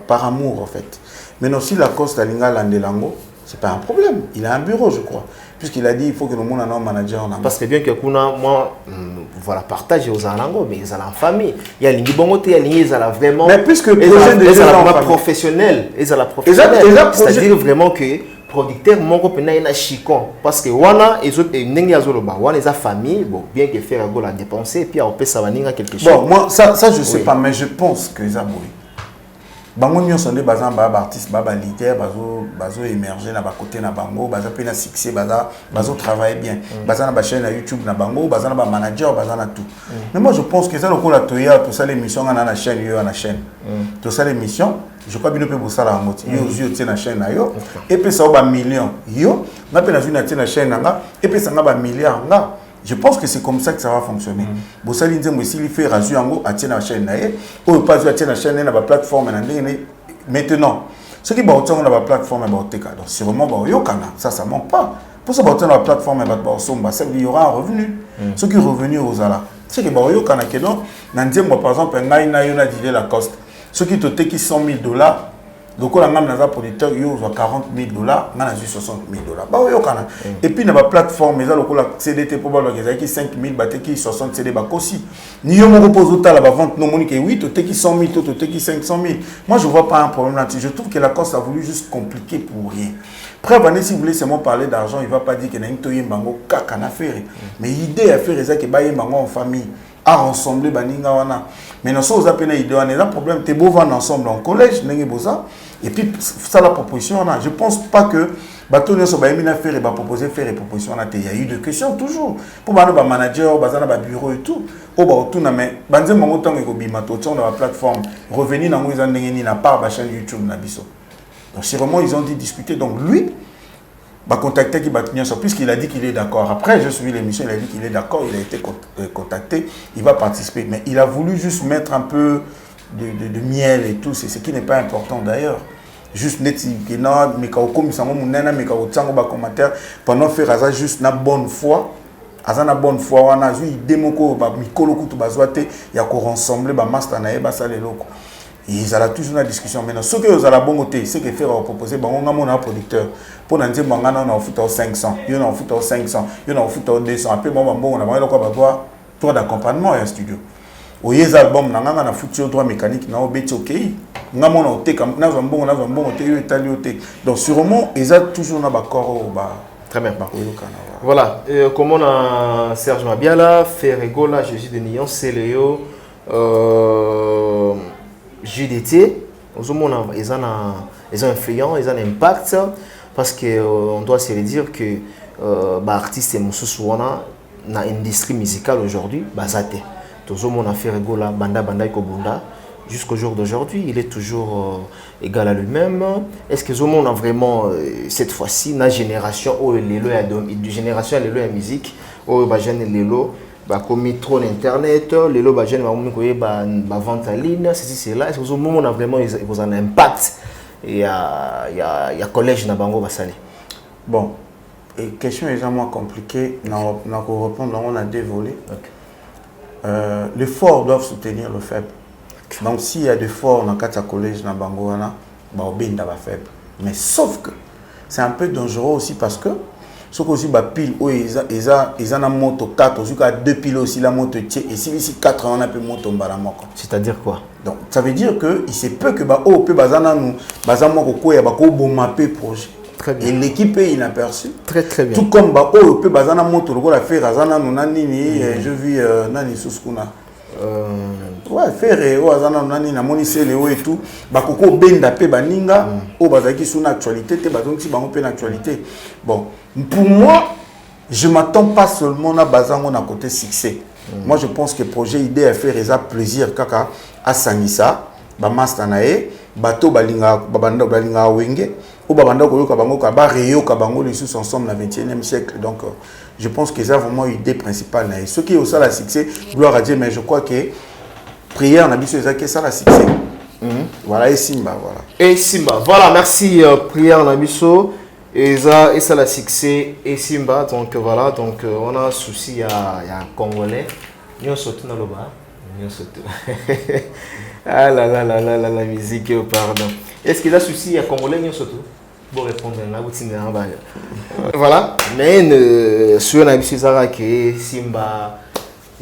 par amour en fait. Mais non, si la cause de Landelango, c'est pas un problème. Il a un bureau, je crois. Puisqu'il a dit il faut que le monde ait un manager. Parce que bien que moi, voilà, partage aux Alango, mais ils ont en famille. Il y a l'Ingi Bongote, ils ont vraiment. Mais puisque le projet de gens professionnel, ils ont la professionnelle. C'est-à-dire vraiment que producteur mon copain na chicon parce que wana ils ont famille bon bien que faire la dépenser puis on peut savanir quelque chose. Bon moi ça je sais pas mais je pense que ça boui. Bango nyonso nde baza ba artiste ba leader bazo émerger na ba côté na bango baza pe na succès bazo travailler bien baza na ba chaîne na YouTube na bango baza na ba manager baza na tout. Mais moi je pense que ça le la toya tout ça l'émission na na chaîne yo na chaîne. Tout ça l'émission je crois bien pour ça la moti yo yo tient na chaîne na yo et puis ça ba millions yo na pe na une tient na chaîne na et puis ça na ba milliards nga. Je pense que c'est comme ça que ça va fonctionner. Bossali Nzembo s'il fait razu yango atien na chaîne na ye ou pas atien na chaîne na ba plateforme na ndenge maintenant ceux qui ba otanga na ba plateforme ba oteka donc sûrement ba yokana ça manque pas pour ça ba otanga na ba plateforme ba somba ça il y aura un revenu ceux qui revenus aux ala c'est que ba yokana que non na Nzembo par exemple ngai na yo na dit la coste ceux qui te teki $100,000 donc on a même un producteur qui a $40,000, on a $60,000. Bah oui, et puis dans la plateforme, ils ont le CDT pour qui 5,000, bah qui 60 CD bah aussi. Ni on repose au tal la vente non monique 8, tu qui 100,000, tu qui 500,000. Moi je vois pas un problème là-dessus. Je trouve que la cause a voulu juste compliquer pour rien. Après, si vous voulez seulement parler d'argent, il va pas dire qu'il y a une toye bango kaka na faire. Mais l'idée à faire c'est que bailler bango en famille. À ensemble baninga wana mais non ça vous appelez idée on a un problème t'es beau vendre ensemble en collège n'engé boza et puis ça la proposition on a je pense pas que bateau ne soit pas émis à faire et va proposer faire et proposition on a il y a eu des questions toujours pour ba manager bazana ba bureau et tout au ba tout na mais banze mongo tango ko bima to on a la plateforme revenir dans ils ndenge ni na part ba chaîne YouTube na biso donc sûrement ils ont dit discuter donc lui va contacter qui va tenir ça puisqu'il a dit qu'il est d'accord. Après, je suis l'émission, il a dit qu'il est d'accord, il a été contacté, il va participer. Mais il a voulu juste mettre un peu de miel et tout, c'est ce qui n'est pas important d'ailleurs. Juste net qui n'a mais quand comme ça mon nana mais quand on ba commentaire pendant faire ça juste na bonne foi. Azana bonne foi on a vu démoko ba mikolo kutu bazwate ya ko rassembler ba master na eba ça les locaux. Ils ont toujours une discussion. Maintenant, ce que vous avez bon côté, c'est que faire proposer, on a un producteur. Pour nous dire, on a un foot 500, il y a un foot 500, il y a un foot 200. Après, on a un droit d'accompagnement à un studio. Au les albums, on a un foot droit mécanique, on a un ok. On a un bon donc, sûrement, ils ont toujours un accord. Très bien. Voilà. Comme on a Serge Mabiala, Ferregola, Jésus de Nyon, Céléo. JDT, ils ont influence, ils ont un impact parce qu'on doit se dire que l'artiste est dans l'industrie musicale aujourd'hui, tout le monde a fait Regola, Banda Kobunda, jusqu'au jour d'aujourd'hui, il est toujours égal à lui-même. Est-ce que Zomo a vraiment, cette fois-ci, une génération où l'élo est génération l'élo est musique, où l'élo comme trop internet les lois jeunes vente en ligne c'est là est-ce que au moment on a vraiment ils ont un impact il y a collège na bango basali bon et question est moins compliquée n'a qu'on répondre on a deux volets les forts doivent soutenir le faible donc s'il y a des forts dans quatre collège na bango na ba obinda ba faible mais sauf que c'est un peu dangereux aussi parce que Ce aussi ba pile o eza na moto 4 aussi ka 2 piles aussi la moto tie et si ici 4 on a peu moto mbalamoko. C'est-à-dire quoi? Donc ça veut dire que il se peut que ba o pe bazana nous bazamoko ko ya ba ko bomapé projet. Très bien. Et l'équipe est inaperçue. Très très bien. Tout comme ba o pe bazana moto ko la faire azana nous nani ni je vis nani suskuna. Ouais, faire azana nani na monise le et tout ba koko benda pe baninga o bazaki sur l'actualité te bazongi si bango pe l'actualité. Bon, pour moi, je m'attends pas seulement à bazango na côté succès. Moi je pense que projet idée à faire ça plaisir kaka à Sanissa, ba master nae, bato balinga babanda balinga wenge, ou babanda ko yoka bango ka ba reyo ka bango les sous ensemble na 21e siècle. Donc je pense que c'est vraiment l'idée principale nae. Ce qui est au ça la succès, gloire à Dieu, mais je crois que prière na biso ça que ça la succès. Voilà et Simba voilà. Et Simba, voilà, merci prière na biso. Et ça la succès et Simba, donc voilà, donc on a un souci, il y a un Congolais, nous sommes dans le bas, nous sommes ah là là là là là la musique, pardon. Est-ce qu'il y a un souci, il y a un Congolais, nous sommes bon répondre là, voilà, mais sur la musique Zara qui Simba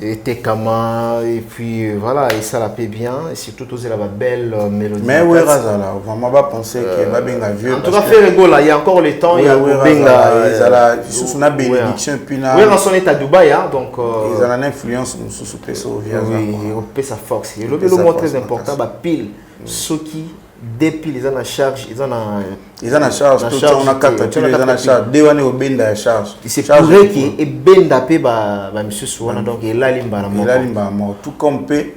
et Tekama et puis voilà et ça la paie bien et surtout tous la belle mélodie. Mais oui Razala, vraiment pas penser que va bien vieux. En tout cas faire rigolo là, il y a encore le temps, il y a Razala, sous une bénédiction puis là. Oui, on est à Dubaï hein, donc ils ont une influence sous peso via oui, on peut sa force. Et le mot très important bah pile ceux qui depuis les ans à charge, ils ont en charge, on a 4 piles, ils ont en charge, 2 années au benda à charge. C'est pour eux qui est benda pe ba monsieur Souana donc il a limba il a limba tout comme pe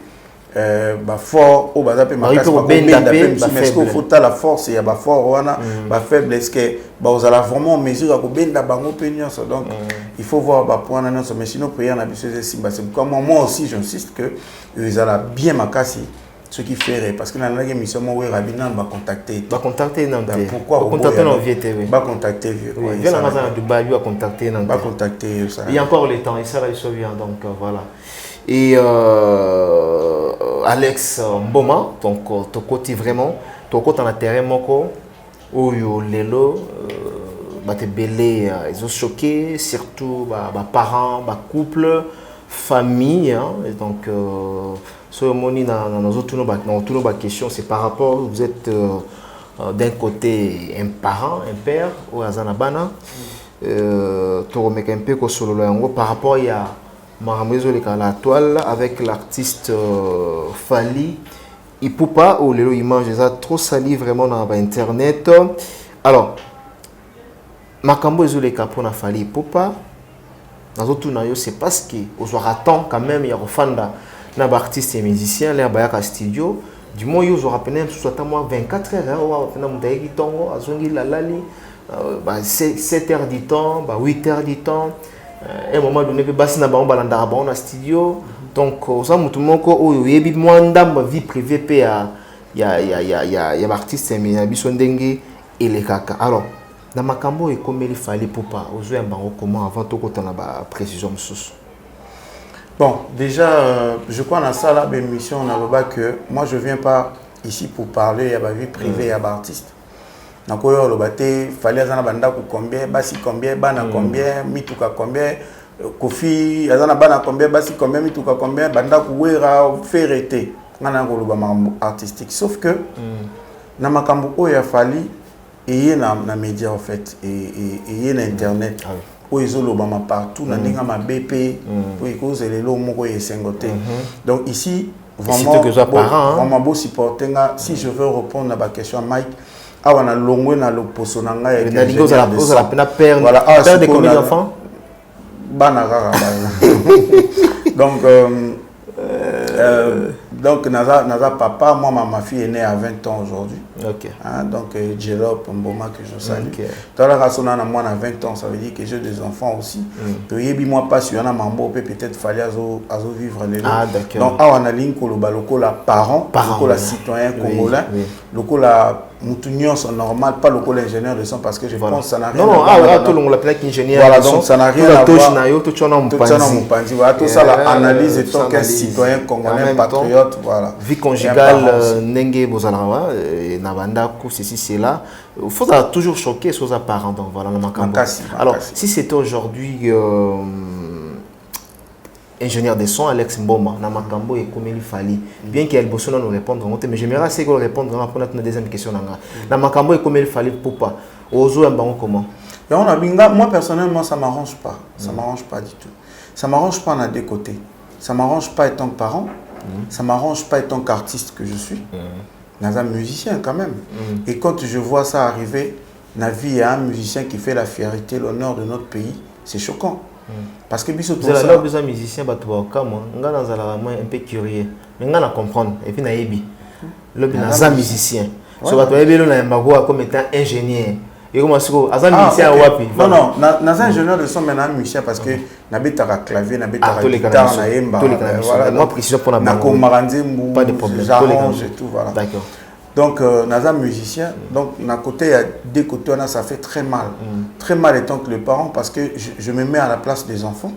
ba fort au ba pe makasi ba benda pe mais ce qu'il faut ta la force il y a ba fort wana ba faible est-ce que ba vous allez vraiment mesure ko benda bango pe nyonso donc il faut voir ba point nyonso mais sinon prière na biso c'est pourquoi moi aussi j'insiste que ils allent bien makasi ce qui ferait parce que dans la émission moi Rabina va contacter pourquoi contacter dans VTV va contacter vieux oui bien la maison de Dubaï va contacter dans va contacter ça il y a encore le temps et ça là il se vient donc voilà et Alex Mboma donc ton côté vraiment ton côté en terrain moko oyo lelo ba te belé ils ont choqué surtout ba parents ba couple famille hein, et donc ce moni dans nos questions c'est par rapport vous êtes d'un côté un parent un père ou azanabana tu remets un peu solo par rapport il y a Maramezo la toile avec l'artiste Fally Ipupa ou les images ça trop sali vraiment dans internet alors makambo ezole kapona Fally Ipupa dans autres c'est parce que aux attend quand même il y a refanda na ba artiste et musicien là ba studio du moins ils aura peine soit à moi 24 heures on va faire un tongo azongi la lali 7 heures du temps 8 heures du temps un moment donné basi na ba on balanda ba on a studio donc ça mutu moko oyo yebi mwanda ma vie privée pe ya ba artiste et biso ndenge et les kaka alors na makambo et comme il fallait pour pas ozo mbango comment avant to kota na ba précision msusu. Bon, déjà, je crois dans ça, là, l'émission, on a le bas que moi, je ne viens pas ici pour parler de ma vie privée à l'artiste. Donc, le bâté, il fallait combien, basi combien, bana combien, mituka combien, kofi, azana bana combien, basi combien, mituka combien, banda kuwera, ferrete. On a un artistique. Sauf que, dans ma cambo, il a fallu, et il y a un média en fait, et il y a Internet. Où ils ont partout, dans ma BP, pour ils causent les lots, moi ils s'engotent. Donc ici, vraiment beau supporter. Si je veux répondre à la question, Mike, ah on a longué dans le poste on a voilà ah de combien d'enfants? Donc Naza papa, moi ma fille est née à 20 ans aujourd'hui. Okay. Hein, donc Djelop Mboma que je salue. Dans la raison à moi à 20 ans, ça veut dire que j'ai des enfants aussi. Que moi pas sur un mambo peut-être fallait à vivre les donc on a ligne ko le baloko la parent, ko la citoyen congolais, loko la Moutunion sont normal, pas le rôle ingénieur de son parce que je pense que ça n'a rien à voir. Non, tout le monde l'appelle ingénieur. Voilà, donc ça n'a rien à voir. Tout ça, l'analyse est tant qu'un citoyen congolais, patriote, voilà. Vie conjugale, Nenge Bozalawa, Nabanda, ceci, cela. Il faut toujours choquer sur ses parents. Donc voilà, alors, si c'était aujourd'hui ingénieur de son, Alex Mboma, Namakambo et Komeli Fali, bien qu'il bosse nous répondre, mais j'aimerais assez qu'on réponde pour notre deuxième question. Namakambo et Komeli Fali, pourquoi Ozo Mbango comment moi personnellement, ça ne m'arrange pas. Ça ne m'arrange pas du tout. Ça ne m'arrange pas en deux côtés. Ça ne m'arrange pas étant que parent. Ça ne m'arrange pas étant qu'artiste que je suis. Dans un musicien quand même. Et quand je vois ça arriver, dans la vie, il y a un musicien qui fait la fierté, l'honneur de notre pays. C'est choquant. Parce que vous avez besoin de musiciens, un peu curieux. Mais on comprendre. Et puis, il y a un musicien. Comme étant ingénieur. Et comment est-ce que non, non, dans un ingénieur de son, mais un musicien parce que n'a pas clavier, n'a pas guitare, moi, précision pour la pas de problème. J'arrange et tout, voilà. D'accord. Donc, dans un musicien, donc, d'un côté, il y a deux côtés, ça fait très mal. Très mal étant que le parent, parce que je me mets à la place des enfants.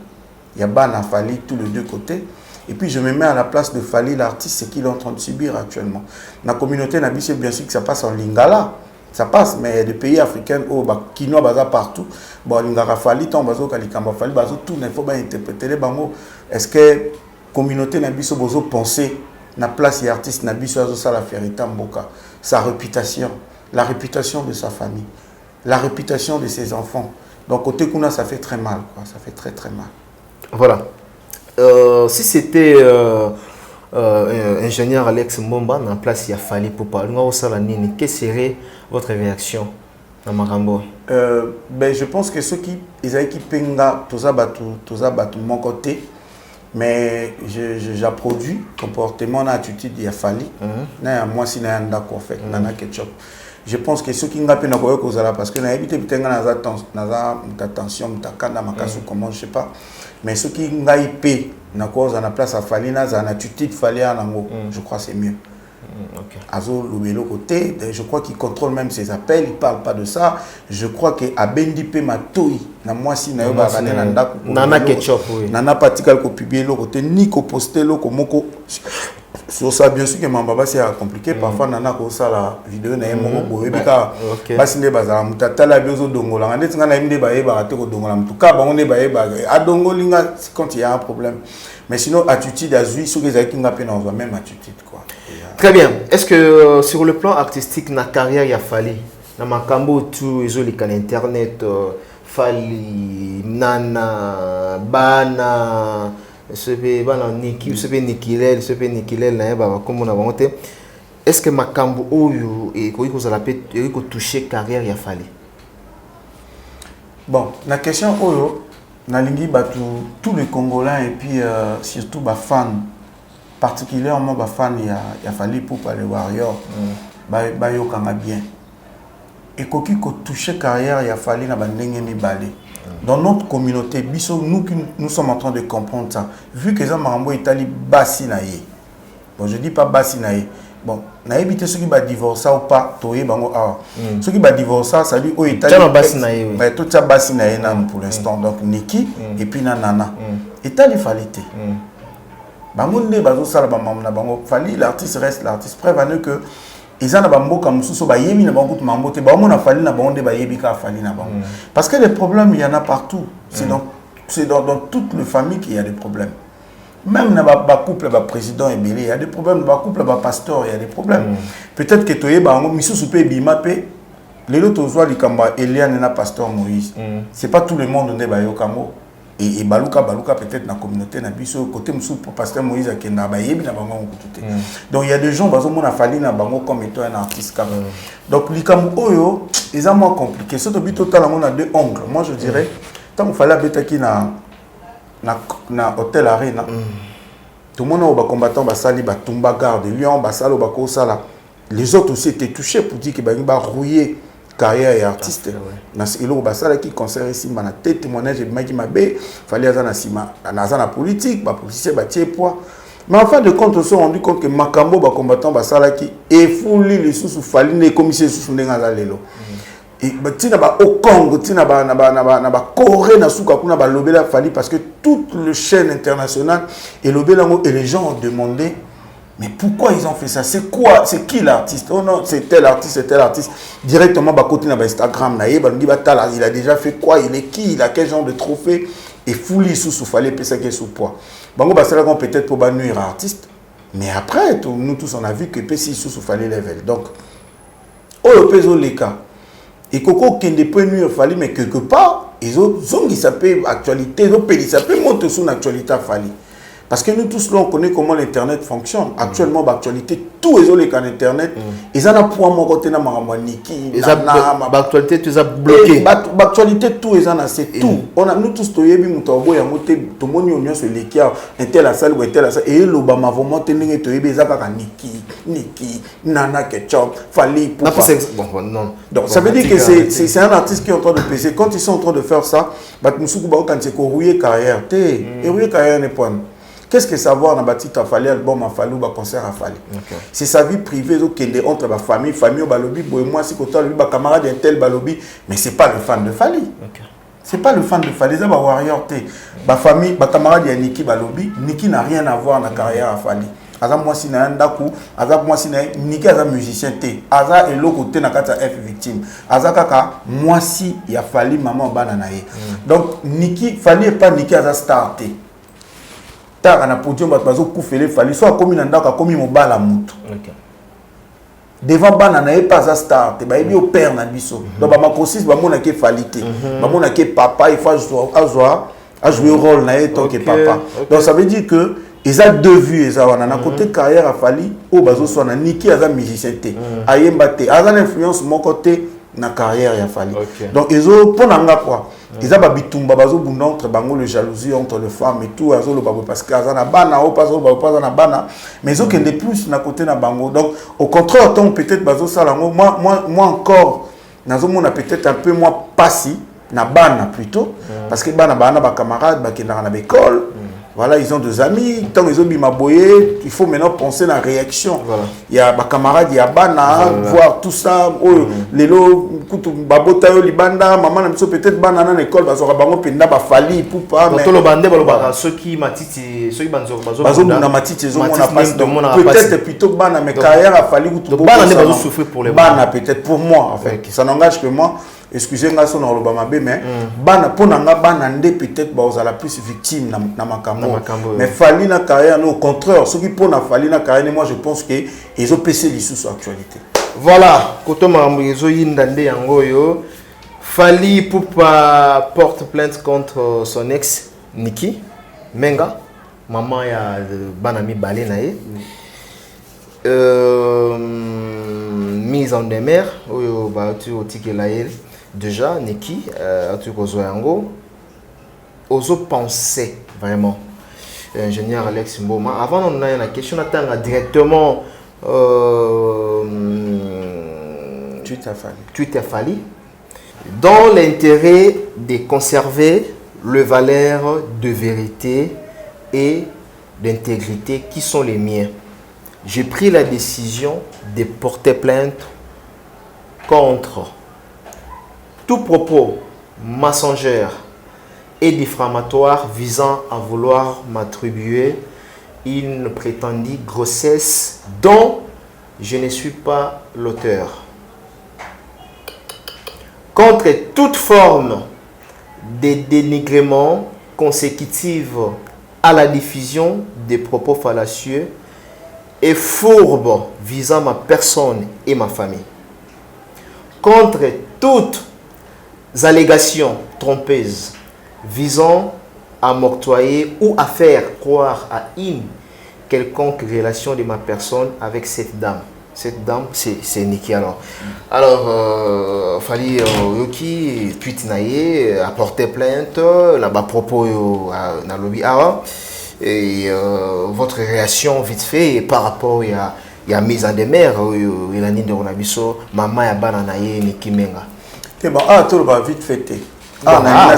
Il y a Bana Fali, tous les deux côtés. Et puis, je me mets à la place de Fali, l'artiste, ce qu'il est en train de subir actuellement. Dans la communauté, c'est bien sûr que ça passe en lingala. Ça passe, mais il y a des pays africains où qui n'ont pas partout. Bon, lingala Fali, tant bazo kalikamba Fali, bazo tout, il faut pas interpréter les bango. Est-ce que la communauté n'a pas besoin de penser na place et artiste n'a pas besoin la fierté mboka, sa réputation, la réputation de sa famille, la réputation de ses enfants. Donc côté Kuna, ça fait très mal, quoi. Ça fait très très mal. Voilà. Si c'était ingénieur Alex Mbomba na place il a fallu pour parler quelle serait votre réaction dans Marambo? Ben je pense que ceux qui penga tout ça mon côté. Mais j'approduis le comportement, l'attitude, il a fallu. Moi, si je suis d'accord, fait, ketchup. Je pense que ceux qui n'ont pas pu parce que évité attention, comment je sais pas. Mais ceux qui n'ont pas pu la place à Fali, l'attitude Fali, je crois que c'est mieux. Azo Loubelo côté, je crois qu'il contrôle même ses appels, il ne parle pas de ça. Je crois que Abendi Pe Matoi, na moi si na yoba Nana Ketchup, oui. Nana Patikal ko publier le côté, ni ko poster le ko moko. Sur ça, bien sûr que Mambaba c'est compliqué. Parfois Nana ko ça la vidéo na yemo boye bika. Basi ne bazala mutata la biozo dongola. Ngane tinga na yimde baye ba te ko dongola mutuka ba on baye ba. Adongolinga quand il y a un problème. Mais sinon attitude azui sur les aïkinga pe na même attitude quoi. Très bien. Est-ce que sur le plan artistique, na carrière il a fallu, na makambo tout les canaux internet, fali nana bana, bana niki, nikilel, na yaba comme on a monté. Est-ce que makambo oyo et quoi que ça l'appelle, il faut toucher carrière il a fallu. Bon, la question oyo, na lingi batu tous les Congolais et puis surtout ba fans. Particulièrement les fans, il a fallu pour les Warriors, ils ont bien. Et quand ils ont touché carrière, il a fallu balé. Dans notre communauté, nous sommes en train de comprendre ça. Vu que ça Marambo Italie bassinaye. Bon, je dis pas bassinaye. Bon, n'a évité ceux qui va divorcer ou pas, toye bango ah. Ceux qui va divorcer, ça dit au Italie. Tout ça bassinaye pour l'instant. Donc Niki et puis Nana. Italie fallait. L'artiste reste l'artiste. Preuve à que parce que les problèmes, il y en a partout. C'est dans toute la famille qu'il y a des problèmes. Même dans le couple, le président et il y a des problèmes. Dans le couple, le pasteur, il y a des problèmes. Peut-être que tu es les autres, Eliane et pasteur Moïse. Ce n'est pas tout le monde qui est au Congo. Et Baluka peut-être dans la communauté na biso côté monsieur pasteur Moïse akenda ba yebi na bango kututé. Donc il y a des gens bazo mona fali na bango comme étant un artiste comme. Donc likambo oyo ils ont moins compliqué. Surtout bito tala on a deux ongles. Moi je dirais tant fallait abetaki na hôtel Arena. Tout le monde ba combattant ba sali ba tumba garde Lyon ba salo ba ko sala. Les autres aussi étaient touchés pour dire que ba rouiller carrière et artiste. Il y a qui concerne ici, ma tête, témoignage, il m'a dit, fallait aller dans la politique, ma politique, poids. Mais en fin de compte, on s'est rendu compte que Makambo, les combattants, Basalaki, et Fouli, les sous Fali, les commissaires sous Nengazalelo. Et au Congo, na Corée, na Souka, na Lobela Fali, parce que toute le chaîne internationale et Lobelango, et les gens ont demandé, mais pourquoi ils ont fait ça? C'est quoi? C'est qui l'artiste? Oh non, c'est tel artiste, c'est tel artiste. Directement, côté na Instagram, il a déjà fait quoi? Il est qui? Il a quel genre de trophée? Et Fouli sous Fali, puis ça qui est sous poids. Bango Basalagon peut-être pour nuire à artiste, mais après, nous tous on a vu que PC sous fallait level. Donc, le peso les cas. Et Coco qui ne peut nuire fallait, mais quelque part, ils ont qui s'appelle actualité, ils ont payé, ça peut monter sur l'actualité fallait. Parce que nous tous là, on connaît comment l'Internet fonctionne. Actuellement, l'actualité, tous les autres Internet, ils en ont pour mon côté, l'actualité, tu as bloqué. L'actualité, tout les en a, c'est tout. Nous tous, tout le monde, tout le monde, sur les cas, un tel à salle ou un tel à salle. Et l'Obama, vous montez, Niki, Nana Ketchup, Fali, non. Donc, ça veut dire que c'est un artiste qui est en train de peser. Quand ils sont en train de faire ça, quand c'est rouillé carrière, et rouillé carrière n'est pas. Qu'est-ce que savoir dans bâti a fallu album a fallu ba concert a fallu. C'est sa vie privée donc qui est entre la famille balobi boy moi si côté lui ba camarade un tel balobi mais c'est pas le fan de Fali. C'est pas le fan de Fali, ça ba warrior té. Ba famille ba camarade ya Niki balobi, Niki n'a rien à voir dans la carrière à Fali. Aza moi si na ndaku, aza moi si na Niki aza musicien té. Aza eloko té na kata F victime. Aza kaka moi si ya Fali maman bana na ye. Donc Niki Fali est pas Niki aza star té. On a podium bazo koufele Fali soit comme ndaka comme mobala mutu devant bana na pas za star te ba ebi au père na biso donc ba makosis ba mona ke Fali te ba mona ke papa il faut jouer rôle na tant que papa donc ça veut dire que ils ont deux vues ils ont na côté carrière à Fali au bazo soit na Niki aza musicien te ayemba te aza influence mon côté na carrière ya Fali donc ils ont pour nanga quoi. Ils ont bitumba bazo bunda entre bango le jalousie entre les femmes et tout azo le babo parce que azana bana ou pas na bana mais ils ont que de plus na côté na bango donc au contraire tant peut-être bazo salango moi encore nazo mona peut-être un peu moins passé na bana plutôt parce que bana ba camarades ba kenda na école voilà ils ont des amis tant ils ont bimaboyé il faut maintenant penser à la réaction il y a ba camarades il y a bana voir tout ça les lots kutu babota yo libanda maman na biso peut-être bana na école bazora bango penda ba Fali pour pas mais to lo bande ba ceux qui matiti ceux qui banzo na matiti zo mona passe peut-être plutôt bana mais carrière a Fali kutu bana ne bazo souffrir pour les bana peut-être pour moi en fait ça n'engage que moi excusez-moi son Obama mais bana ponanga bana ndé peut-être ba aux la plus victime na makambo mais Fali na carrière au contraire ceux qui pona Fali na carrière moi je pense que ils ont PC les sous actualité. Voilà, koto marambo yindande yango yo Fali Ipupa porte plainte contre son ex Niki Menga maman ya banami balé na ye mise en demeure oyo ba tu otikela ye déjà Niki tu kozo yango ozo penser vraiment ingénieur Alex Mboma avant on a une question attendre directement tu t'es Fali dans l'intérêt de conserver le valeur de vérité et d'intégrité qui sont les miens. J'ai pris la décision de porter plainte contre tout propos mensongère et diffamatoire visant à vouloir m'attribuer une prétendue grossesse dont je ne suis pas l'auteur. Contre toute forme de dénigrement consécutive à la diffusion des propos fallacieux et fourbes visant ma personne et ma famille. Contre toutes allégations trompeuses visant à m'octroyer ou à faire croire à une quelconque relation de ma personne avec cette dame. Cette dame, c'est Niki alors. Alors, Fali Yoki, Tuitinaye, a porté plainte, là-bas propos à lobby awa. Et votre réaction vite fait par rapport à mise en demeure, il a dit de Ronabiso, maman ya bananaye Niki Menga. Et bon, tout le vite fait. Ah,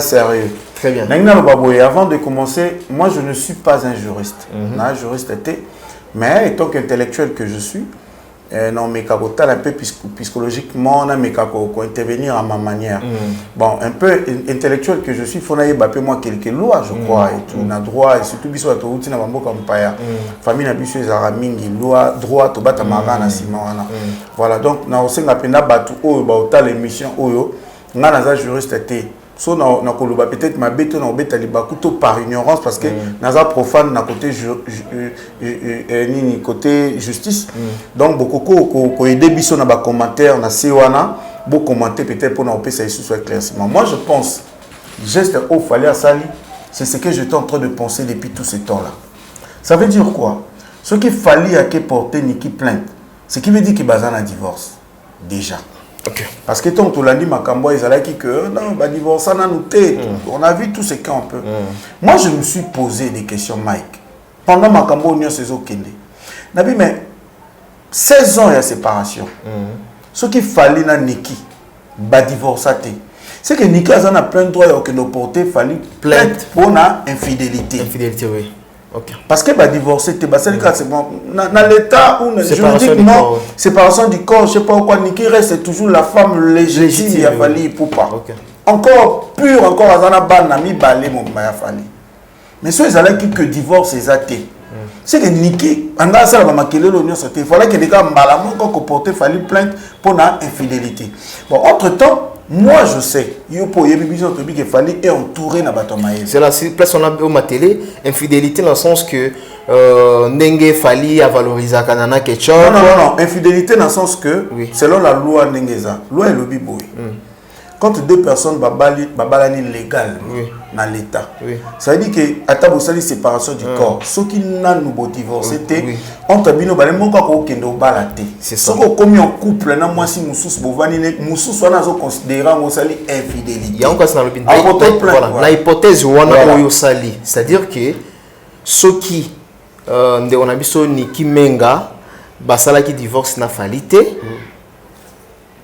sérieux. Très bien. Avant de commencer, moi je ne suis pas un juriste. Un juriste était, mais étant qu'intellectuel que je suis, non, mais un peu psychologiquement, on a intervenir à ma manière. Bon, un peu intellectuel que je suis, il faut que moi quelques lois, je crois, et tout, on a droit, et surtout, bisous à tout, on a beaucoup famille na biso ezara mingi loi droit to bata marana simana. Voilà, donc na osenga pena batu oyo ba ota l'émission oyo nga naza juriste té. So na koloba peut-être ma bête na obeta libakuto par ignorance parce que naza profane na côté nini côté justice. Donc beaucoup ko aider biso na ba commentaire na sewana, beau commenter peut-être pour na opesa ici soit éclaircissement. Moi je pense geste au fallait à sali, c'est ce que j'étais en train de penser depuis tout ce temps-là. Ça veut dire quoi? Ce qu'il fallait à qui porter Niki plainte, ce qui veut dire qu'il y a un divorce. Déjà. Okay. Parce que tant que tu l'as dit, Makambo, ils allaient que non, bah divorce, on a vu tout ce qu'on peut. Moi, je me suis posé des questions, Mike. Pendant Makambo, on a ces autres Kende. Nabi, mais 16 ans, il y a séparation. Ce qu'il fallait à Niki, bah divorce, c'est que Niki a plein de droits que nous porter, il fallait plainte pour la infidélité. Infidélité, oui. Okay. Parce que bah divorcer c'est bon dans l'état où juridiquement séparation du corps, je sais pas pourquoi Niki reste toujours la femme légitime il a fallu pour pas. Encore pur encore azana ban ami balé mon ya fallu. Mais ceux ils que divorce c'est athée. C'est que Niki anga ça la makele l'union c'était il fallait que les gars mbalamon qu'on porter fallu plainte pour la infidélité. Bon entre-temps moi je sais, il fallait être entouré na batomaï. C'est la place on a au télé, infidélité dans le sens que Nenge fallait valoriser kanana ketchup. Non, infidélité dans le sens que selon la loi Nengeza, loi est le biboui. Quand deux personnes babalani légal dans l'état. Ça veut dire que à ta bossali séparation du corps, ceux qui n'ont nous divorcé entre bino balé mon ko kendo balate. C'est ça. Ceux qui en couple na moi si mususu bovani mususu wana zo considérer ngo sali infidélité. Il y a encore ça dans la hypothèse wana oyo sali, c'est-à-dire que ceux qui on a biso Niki Menga basala qui divorce na falité.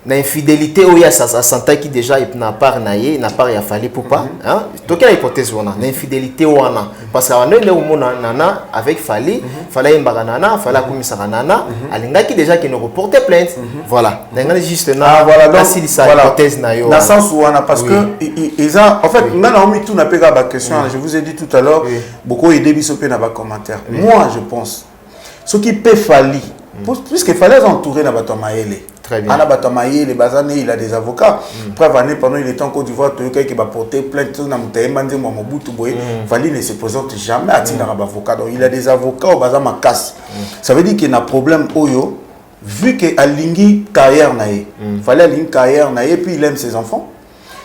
L'infidélité où il y a ça santé qui déjà n'a pas naïe n'a pas y a fallu pour pas hein donc quelle hypothèse on a l'infidélité on a parce qu'on est là où mon nana avec fallait fallait nana fallait commissaire nana alinga qui déjà qui nous reportait plainte voilà n'engagez juste là voilà donc ça hypothèse na yo dans sens où on a parce que ils a en fait on a mis tout n'a pas la question je vous ai dit tout à l'heure beaucoup aider bisoper dans les commentaires moi je pense ce qui peut falloir puisqu'il fallait entourer dans bateau maëlé. Très bien. Les basanés, il a des avocats. Preuve pendant il est en Côte d'Ivoire, qui va porter plainte dans le Fali ne se présente jamais à titre d'avocat. Donc il a des avocats au bazar ma casse. Ça veut dire qu'il y a un problème oyo vu que Alingi carrière naïe. Fallait Alingi carrière naïe puis il aime ses enfants.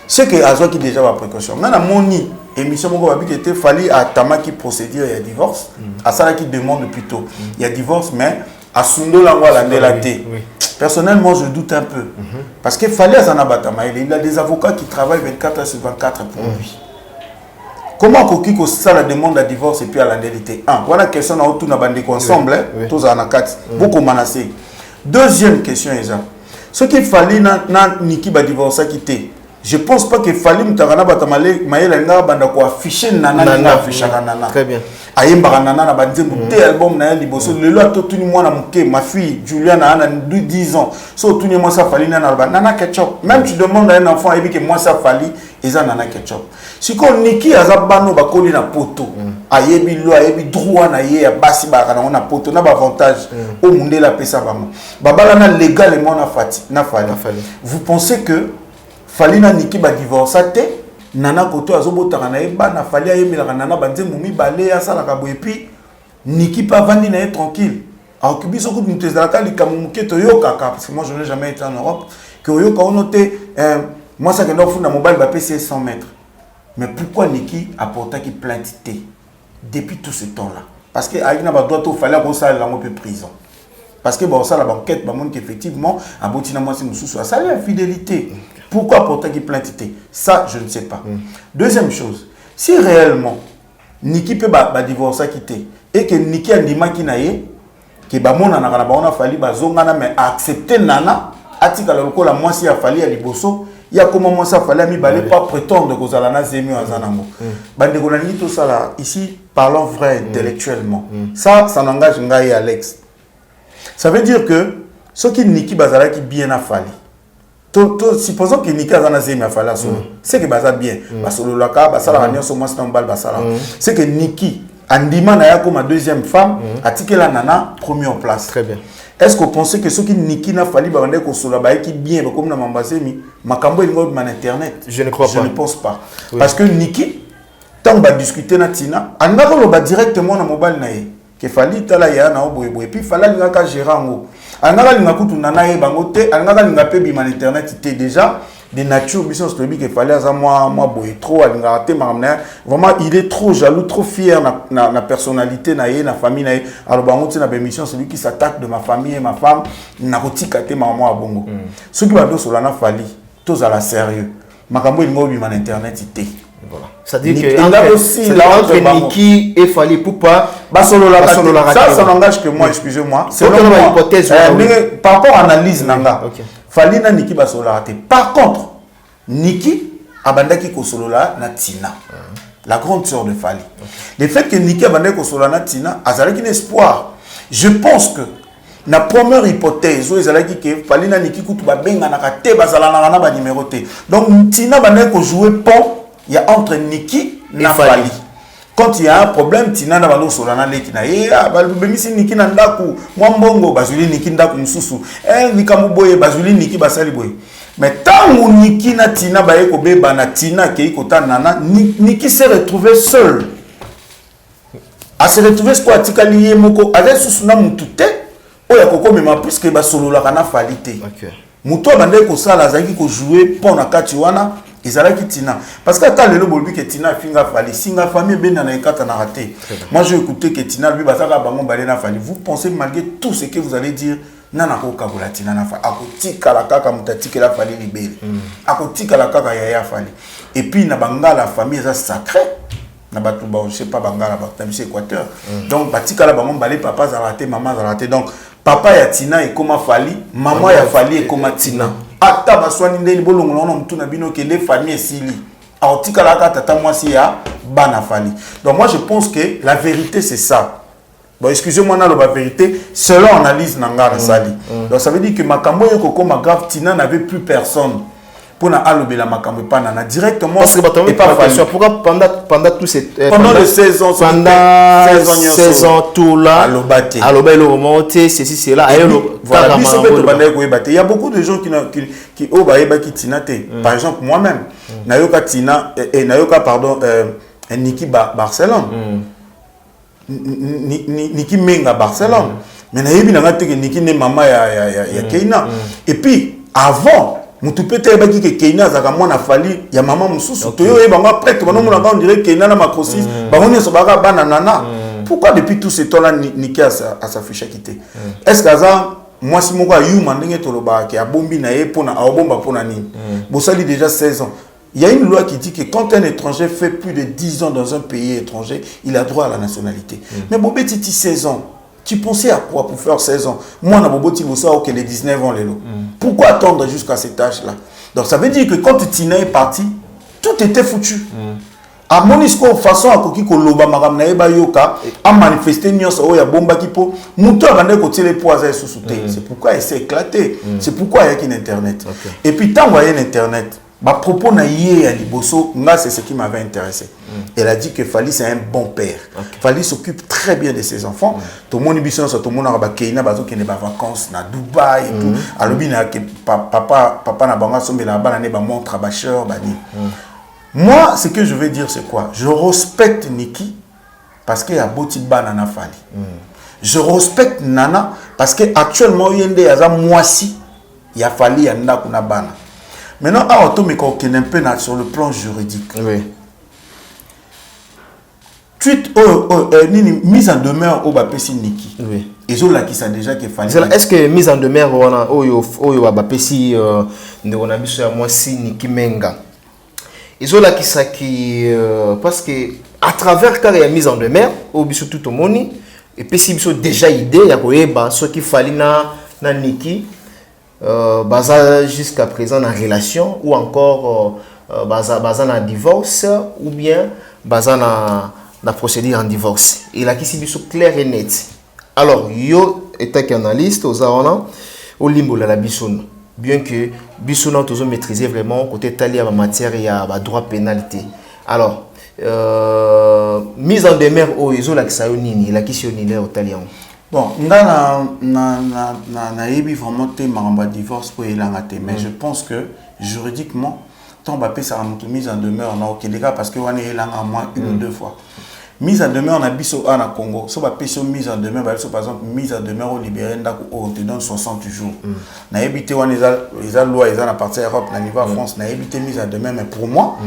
C'est que Azo qui déjà va précaution. Maintenant moni émission mon gars qui était fallu à Tama qui procédure il y a divorce. À ça qui demande plutôt il y a divorce mais à Sundo la la thé. Personnellement, je doute un peu. Parce qu'il fallait à Zanabatama, il a des avocats qui travaillent 24 heures sur 24 pour lui. Comment Kokiko ça la demande à divorce et puis à l'indemnité? Voilà la question à autour de ensemble, tous en quatre, beaucoup menacés. Deuxième question, ce qu'il fallait na Niki ba divorce quitter. Je pense pas qu'il fallait m'tarana batamale maïla banda ko afficher nana afficher nana. Très bien. Ayemba nana na banzembo té album na liboso le lo to tuni mwana muke ma fille Juliana a 10 ans. So tuni moi ça fallait nana ketchup. Même tu demandes à un enfant et que moi ça fallait eza nana ketchup. Si ko Niki azabano bakoli na poto. Ayebi lo ayebi droit na ye ya basi ba kana na poto na ba avantage au monde la pesa ba mo. Babala na légalement na fati na fallait. Vous pensez que Falina Niki ba divorce té nana koto azobotaka na eba na fali ayemela nana banze mumi balé ya sala ka boye puis Niki pas vandi na tranquille a occupé ce coup de zalaka likamuke to yoka parce que moi je n'ai jamais été en Europe que yoka on noté moi ça que nous fond na mobile ba PC 100 mètres mais pourquoi Niki a porté qui plainte té depuis tout ce temps là parce que aina ba doit to fallait ko ça la mo prison. Parce que bon ça la banquette ba montre qu'effectivement à botina moi c'est mususu ça l'infidélité. Pourquoi porter qui plainte? Ça, je ne sais pas. Deuxième chose, si réellement Niki peut divorcer quitter et que Niki a dit qui naïe, que bamona na kana baona fali bazongana mais accepter nana atika la lokola mwasi ya fali ya liboso ya comment moi ça fallait mi balé pas prétendre que ça na zemi azanango bande ko na ngi tout ça là ici parlons vrai intellectuellement ça n'engage ngai Alex ça veut dire que ce qui niki bazala qui bien a fallu supposons que niki azana zemi a fallu c'est que baza bien basolo laka basala ranyo so moi c'est un bal basala c'est que niki andima na ya comme deuxième femme atikela nana première place. Très bien. Est-ce que vous pensez que ceux qui niki na fali ba ko sola ba qui bien comme na mambasemi makambo ngo man internet? Je ne crois pas. Je ne pense pas. Oui. Parce que niki tant ba discuter na tina andako lo ba directement na mobile na ye ke fali tala ya na oboyeboy puis fala linga ka gérango andaka linga kutu nana ye bango te andaka linga pe bi man internet te déjà de nature mission story qu'il fallait à moi boy trop alinga te maramna vraiment il est trop jaloux trop fier na personnalité na ye na famille na ye alors bango te na émission celui qui s'attaque de ma famille et ma femme na kotika te maman a bongo ceux qui va do solana fali tous à la sérieux makambo il ngobi man internet te voilà ça dit que il a aussi la entre Niki et Fali Poupa ça n'engage que moi excusez-moi c'est une hypothèse par rapport à l'analyse nanga Fali na Niki basola te. Par contre, Niki abandaki kosolola na Tina, la grande sœur de Fali. Le fait que Niki abandaki kosolola na Tina, azalaki un espoir. Je pense que la première hypothèse, ezalaki que Fali na Niki kutu ba benga na kate bazala na ba numéro te. Donc Tina bandaki ko jouer pont, il y a entre Niki et Fali. Quand il y a un problème, Tina na balo solana leki na balubemisi Niki na ndaku mwambongo bazuli Niki ndaku mususu vikamu boye bazuli Niki basali boye mais tant Niki na Tina baye ko beba na Tina ke ikota nana Niki s'est retrouvé seul a se retrouver quoi tikali ye moko avec susuna mutute oya koko mema puisque ba solola kana falite OK muto bande ko sala zaki ko jouer pour na kati wana ezalaki Tina parce que quand le bolbi que Tina finga Fali singa famille ben na ekata na raté moi j'ai écouté que Tina lui basaka bango balé na Fali vous pensez malgré tout ce que vous allez dire nana ko kabola Tina na Fali akotika la kaka mutatika la Fali libeli akotika la kaka ya Fali et puis na bangala famille ça sacré na batu ba je sais pas bangala ba tamisi Équateur donc batika la bango balé papa za raté maman za raté donc papa ya Tina et comment Fali maman ya Fali et comment Tina ata baswani ndeli bolongo na mutuna bino ke les familles sili aotika la tata mwasi ya bana Fali. Donc moi je pense que la vérité c'est ça. Bon excusez-moi na la vérité selon analyse nanga na sali. Donc ça veut dire que makambo yoko koma grave Tina n'avait plus personne pour na alobela makambo pa na directement parce que et pas question pourquoi pendant tous ces pendant les 16 ans pendant 16 ans tout là alobé le remonter ceci c'est là voilà il y a beaucoup de gens qui au baeba qui Tina te par exemple moi-même nayoka Tina et nayoka pardon Niki Barcelone Niki Menga Barcelone mais nayebi na ngate que Niki ne maman ya Keina et puis avant mutu pete baki ke Keina zaka mwana Fali ya maman mususu to yo ebanga prêtre bano mona on dirait Keina na macrosis bango nyoso baka bana nana pourquoi depuis tout ce temps là Niki a s'afficher quitter est-ce que ça moi si moko yuma ndenge toloba ke abombi na ye pona abomba pona nini bosali déjà 16 ans. Il y a une loi qui dit que quand un étranger fait plus de 10 ans dans un pays étranger, il a droit à la nationalité. Mais Bobé Titi 16 ans, tu pensais à quoi pour faire 16 ans? Moi, Bobo Titi que les 19 ans, les lots. Pourquoi attendre jusqu'à cet âge-là? Donc ça veut dire que quand Tina est parti, tout était foutu. À Monisco, façon à Koki Koloba, Maram Naeba Yoka, a manifesté Nyos Oya Bomba Kipo, Mouto a bandé côté les poids sous souté. C'est pourquoi il s'est éclaté. C'est pourquoi il y a qu'une Internet. Et puis, tant qu'il y a Internet, bah, propos na yé à Liboso, c'est ce qui m'avait intéressé. Elle a dit que Fali c'est un bon père. Fali s'occupe très bien de ses enfants. Tout le monde est bien, tout le monde a Keina, bazo qui n'est pas vacances na Dubaï et tout. Alors bien que papa na banga sombe la bana ne ba montre bacheur bani. Moi, ce que je veux dire c'est quoi? Je respecte Niki parce qu'il y a beaucoup de bana Fali. Je respecte Nana parce que actuellement il y a des moisi, il y a Fali, il y a kuna bana. Maintenant, à Automiko, qui est un peu sur le plan juridique. Oui. Mise en demeure au Bapesi Niki. Oui. Et je l'ai qui ça déjà qui fallait. Est-ce que mise en demeure au Bapesi on a mis sur moi si Niki Menga. Et je l'ai qui ça qui parce que à travers quand il y a mise en demeure au bisu tout au moni et puis si vous déjà idée ya koyeba ce qui fallait na Niki baza jusqu'à présent en relation ou encore baza na divorce ou bien baza na procédure en divorce. Et là qui si biso clair et net. Alors yo état qu'analyste aux aona au limbo la bisono. Bien que bisono toujours maîtriser vraiment côté tali en matière et à droit pénalité. Alors mise en demeure au iso la kisayo nini la kisio nini au talion. Bon, na ebi vraiment te maramba divorce pour elangate, mais je pense que juridiquement tant Mbappé ça a mise en demeure na Okéleka parce que on est là à moins une ou deux fois. Mise en demeure on a biso en Congo, so Mbappé so mise en demeure par exemple mise en demeure au libéré ndako on te donne 60 jours. Na ebité on les loi ils en à partir Europe na niveau France na ebité mise en demeure mais pour moi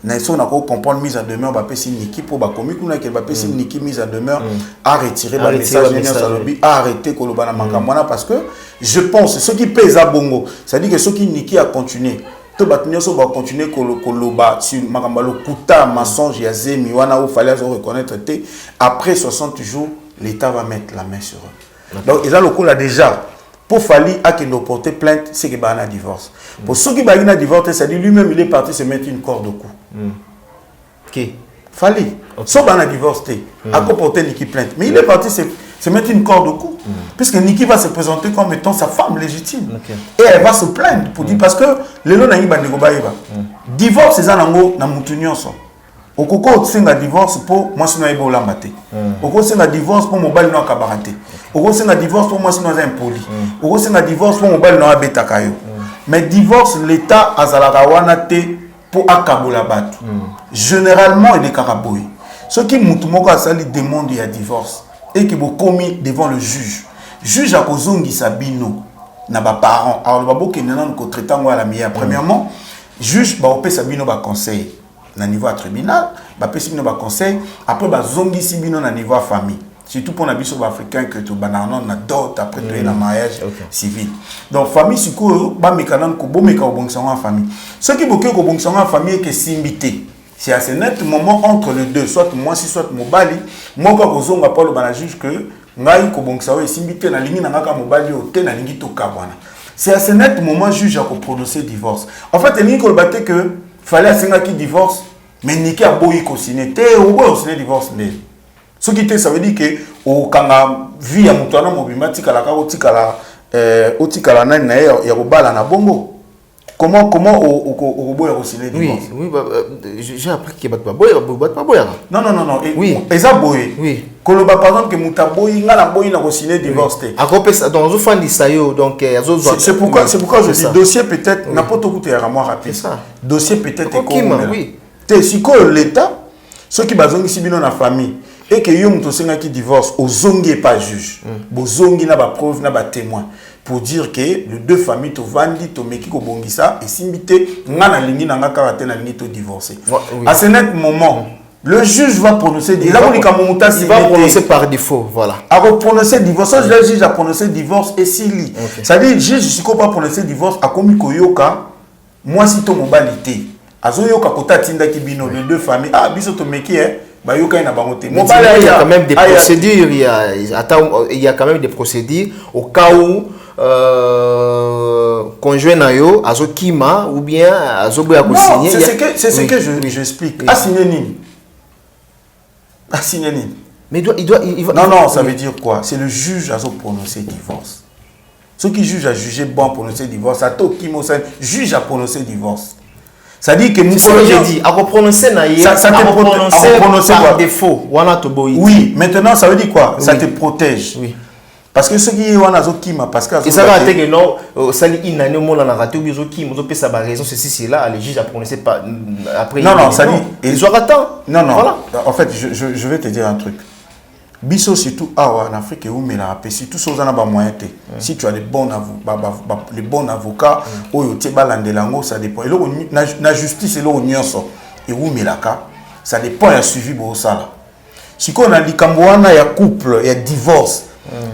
on a comprendre mise en demeure Mbappé si Niki pour ba commis qu'on a que Mbappé si Niki mise en demeure à retirer le message à arrêter kolobana makamwana parce que je pense ce qui pèse à Bongo ça dit que ce qui Niki a continué to batunyo so ba continuer koloba sur makambalo kuta mensonge ya zemi wana où fallait reconnaître après 60 jours l'état va mettre la main sur eux. Donc ils ont le coup là déjà pour Fali à qu'il doit porter plainte c'est que bah un divorce. Pour ceux qui bah un divorce c'est dit lui-même il est parti se mettre une corde au cou. Qui Fali so bah un divorce à quoi porter Niki plainte mais il est parti se mettre une corde au cou puisque Niki va se présenter comme étant sa femme légitime et elle va se plaindre pour dire parce que les lois n'ont pas de divorce c'est un ango na mutunyo so okoko senga divorce pour moi sinon ebo lambate okoko senga divorce pour mobile no kabarate okoko senga divorce pour moi sinon impoli okoko senga divorce pour mobile no abeta kayo mais divorce l'état azalaka wana te pour akabola batu généralement il est karaboy ce qui mutumoko asali demande ya divorce et qui vous commis devant le juge a kozongi sabino na ba parents alors ba boke nana ko traitant à la meilleure premièrement juge ba opé sabino ba conseil na niveau à tribunal ba pé sabino ba conseil après ba zongi sabino na niveau à famille surtout pour na biso africain que to banana na dot après to na mariage civil donc famille siko ba mekanan ko bo meka obongisa en famille ce qui boke ko obongisa en famille que simbité. C'est à ce net moment entre les deux, soit moi si soit mobali, moi quand vous avez pas le ban juge que ngai ko bongsawe simbité na lingi na ngaka mobali o te na lingi to kabwana. C'est à ce net moment juge a prononcer divorce. En fait, il ko baté que fallait asenga qui divorce, mais Niki a boyi ko signer te o boyi signer divorce mais ce qui te ça veut dire que o kanga vie ya mutwana mobimba tikala ka otikala nani na ya ko bala na bongo. Comment au boy a divorce? Oui, j'ai appris qu'il y a pas boy. Non. Oui. Et ça boy. Oui. Koloba par exemple que mutaboy na boy na signer divorce. À côté dans un fan d'Isayo donc c'est pourquoi je dis dossier peut-être n'importe où tu es moi rapide. C'est ça. Dossier peut-être oui. T'es si l'état ceux qui bazongi sibino na famille et que yo muto senga qui divorce au zongi pas juge. Bozongi na ba preuve na ba témoin. Pour dire que les deux familles to vandi to meki ko bongisa et simbité ngana lingi na ngaka karaté na lingi to divorcer. À ce net moment, le juge va prononcer il va prononcer par défaut, voilà. A prononcer divorce, le juge a prononcé divorce et s'il lit. Ça dit le juge si ko pas prononcer divorce a komi koyoka moi si to mobilité. Azo yoka kota tinda kibino les deux familles ah biso to meki bah il y a quand même des procédures, il y a quand même des procédures au cas où conjoint nayo azo kima ou bien azo boya ko signer. C'est ce que j'explique. A signer nini? A signer nini? Mais il va. Non, ça veut dire quoi? C'est le juge azo prononcer divorce. Ceux qui jugent à juger bon prononcer divorce, à to kimo ça juge à prononcer divorce. Ça dit que c'est ce que j'ai dit. À prononcer par défaut. Oui, maintenant ça veut dire quoi? Ça te protège. Oui. Parce que ce qui est kima parce que et ça va être que non ça li inane mo na raté ou kima zo pesa ba raison ceci là le juge a prononcé pas après non ça dit ils ont attend. Non voilà. En fait je vais te dire un truc. Biso surtout en Afrique où mais la paix surtout sur na ba moyen té. Si tu as les bons avocats oyo te balandelango ça dépend. Et la justice et le nyonso et où mais la cas ça dépend ya suivi bo ça. Si qu'on a likambo wana ya couple ya divorce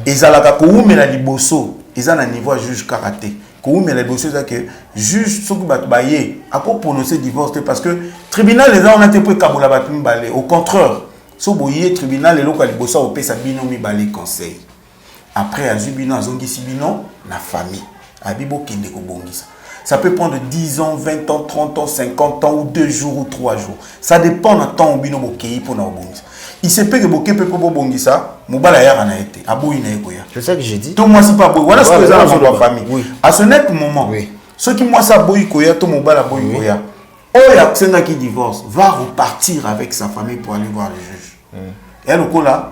ezalaka ko umela liboso eza na niveau juge karaté ko umela liboso ça que juge soki bat baye ako prononcer divorce parce que tribunal les on a été pour kabola bat mbale au contraire so boye tribunal lelo ka libosa opesa bino mibale conseil après azu bino azongisi bino na famille abibo kende ko bongisa. Ça peut prendre 10 ans, 20 ans, 30 ans, 50 ans, ou 2 jours, ou 3 jours. Ça dépend du temps où bino bokei pour na bongisa. Il se peut que bokei peut pour bongisa, mobala ya na été, aboyi na ekoya. C'est ça que j'ai dit. Tout moi c'est pas boy. Voilà ce que ça dans la famille. Oui. À ce net moment, oui. Ceux qui moi ça boyi koya, tout mobala boyi koya. Oya ksenga qui divorce va repartir avec sa famille pour aller voir le juge. Et le là,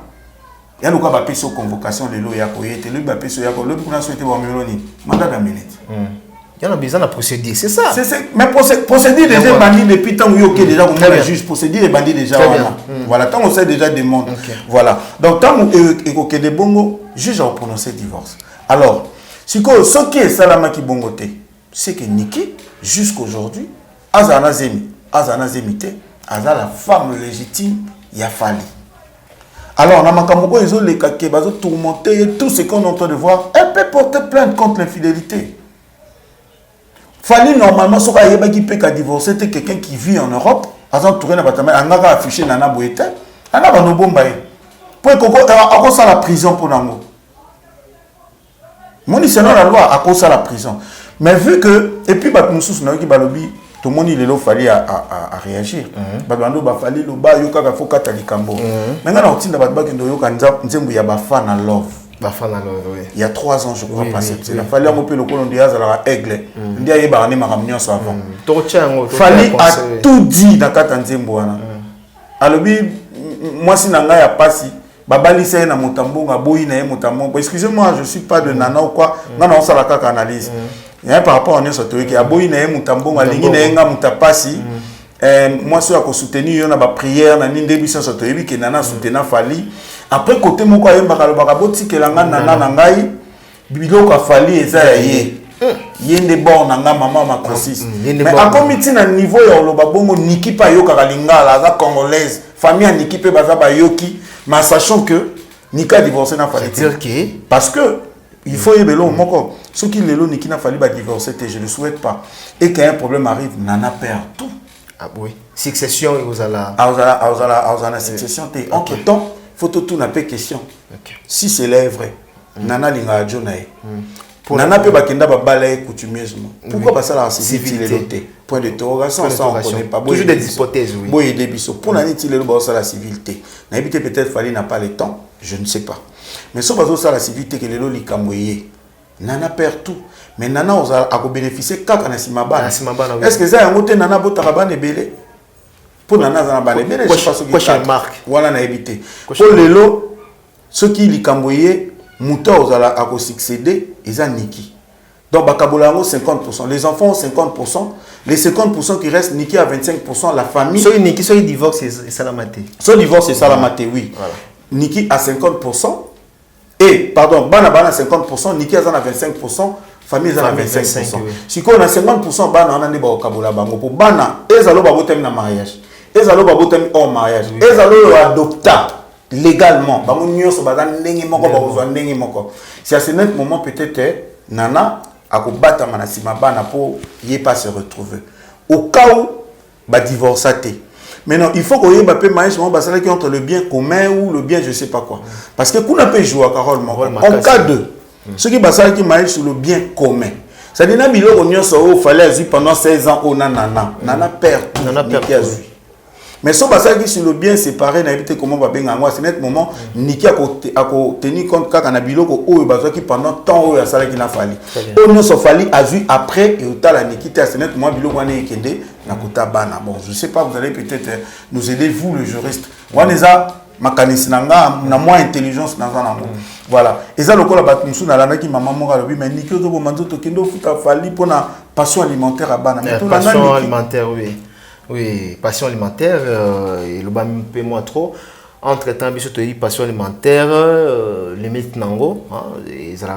il y a le cas de convocation de l'eau ya koyete, lui ba peso ya ko, lui kuna souhaité ba meloni, mandat d'amener. Il y a besoin de procédure, c'est ça. Mais procédure déjà bandit depuis tant que déjà au le juge procédure et bandit déjà voilà tant on sait déjà des mondes. Voilà. Donc tant que de bongo juge a prononcé divorce. Alors, ce qui est salama qui bongote, c'est que Niki jusqu'aujourd'hui azana zemité, azala la femme légitime ya Fali. Alors, on a makamoko ils ont les kake bazo tourmenter tout ce qu'on est en train de voir, elle peut porter plainte contre l'infidélité. Fali normalement ce qui peut divorcer c'était quelqu'un qui vit en Europe, azan tourner na batama angaka affiché nana boete, ana ba no bomba e. Pour koko a ça la prison pour nango. Moni selon la loi a cause la prison. Mais vu que et puis ba mususu na ki balobi tout le monde il est fallait à réagir. Babando ba fali lo ba yoka ka foka talikambo. Maintenant na otinda ba ba kendo yoka nzembu ya ba fan na love. Oui. Il y a 3 ans, je crois, passé. Il a fallu un peu le colon de Yazala Aigle. Il y a eu un maramignon avant. Fali a tout dit dans Katanzemboana. Alors, moi, si Nanga a passé, Babali c'est na Motambo, Boyi na Motambo. Excusez-moi, je ne suis pas de Nana ou quoi. Non, non, ça la caca analyse. Il y a par rapport à nous, il y a Boyi na Motambo, Alingi na Motapasi. Moi, je suis soutenu, il y a une prière, il y a une débition, il y a Nana soutenu Fali. Après, côté mon coin, il y a un nana nangai, biloko a Fali et ça y est. Il y a des bords nanga maman ma consiste. Mais à combien à niveau ya oloba bongo Niki pa yoka kalinga la congolaise, famille Niki pe baza ba yoki, mais sachant que Nika divorcé na Fali. C'est-à-dire que parce que il faut y bello moko. Ce qui lelo Niki na Fali ba divorcer, je ne souhaite pas. Et quand un problème arrive, nana perd tout. Ah oui. Succession et vous allez. Aux succession. Entre-temps, faut tout n'a pas question. Si c'est vrai, nana linga jonae. Nana peut bakenda ba balaye coutumeusement. Pourquoi pas ça la civilité? Point d'interrogation, ça on connaît pas. Toujours des hypothèses, oui. Boy des biso. Pour nani ti lelo ba ça la civilité. Na éviter peut-être Fali n'a pas le temps, je ne sais pas. Mais so bazo ça la civilité que lelo likamboye. Nana perd tout. Mais nana a bénéficier kaka na simabana. Est-ce que ça a monté nana botarabane belé? Pour nana za bana belé, je sais pas ce qui est marque. Voilà na éviter. Pour lelo ceux qui likamboye muta ozala a succéder, ils ont Niki. Donc bakabolango 50%, les enfants ont 50%, les 50% qui restent Niki à 25%, la famille. Soit Niki soit divorce et salamate. Soit divorce et salamate, oui. Voilà. Niki à 50%. Et, pardon, Bana à 50%, Niki à 25%, famille à 25%. Si on a 50%, Bana on a des Kabola Bango. Pour Bana, ils ont babotem na mariage. Ils ont babotem hors mariage. Ils ont adopté légalement. C'est à ce moment peut-être Nana a combattu Manasima Bana pour y pas se retrouver. Au cas où, bah divorcer. Maintenant, il faut qu'on y ait qui entre le bien commun ou le bien je ne sais pas quoi. Parce que qu'on a pu jouer à Carole en cas de ceux qui qui marchent sur le bien commun. Ça dit qu'il fallait agir pendant 16 ans au Nana. Nana perd tout. Mais si on qui sur le bien séparé, n'habite comment va bien en c'est net moment Niki a tenu compte quand on a biloko ou qui pendant tant où il y a ça qui n'a fallu. On nous a fallu agir après et au tal la Niki c'est net moment biloko on est kende na kota bana. Bon, je sais pas, vous allez peut-être nous aider vous le juriste. On les a makanisi nanga na moins intelligence dans un amour. Voilà. Et ça le ko la bat musu na lana ki maman mo galobi mais Niki zo bomanzo to kendo futa falli pour na passion alimentaire à bana. Mais passion alimentaire oui. Oui, passion alimentaire, il y a un peu moins trop. Entre-temps, il y a passion alimentaire, limite nango, ils ont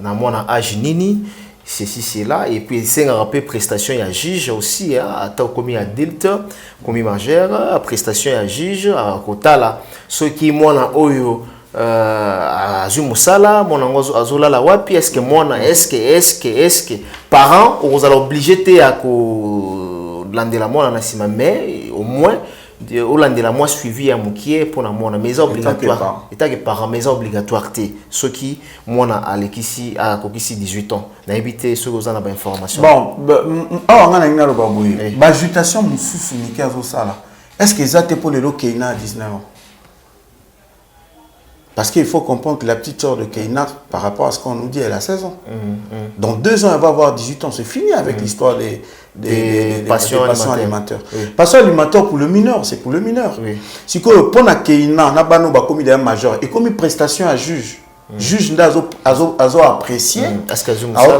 un âge nini, ceci, cela, et puis c'est un peu prestation et à juge aussi, à tant commis adulte, commis majeur, prestation et à juge, à côté là, ceux qui m'ont oyo. Azumusala mon azola la wapi est-ce que moi est-ce que parents vous allez obligé te à ko landela moi na sima mais au moins de la mois suivi à Moukier pour la mois mais obligatoire état que par mais obligatoire ceux qui moi à l'équipe à 18 ans n'a évité ceux qui ont la information bon on a une agitation mususu niki azo sala est-ce que ça pour les lots Keina à 19 ans parce qu'il faut comprendre que la petite sœur de Keina par rapport à ce qu'on nous dit elle a 16 ans dans 2 ans elle va avoir 18 ans c'est fini avec l'histoire des passions alimentaires. Passion alimentaire pour le mineur, c'est pour le mineur. Si pour na Keina, na bano ba commis d'un majeur et comme prestation à juge. Juge ndazo apprécié. Est-ce que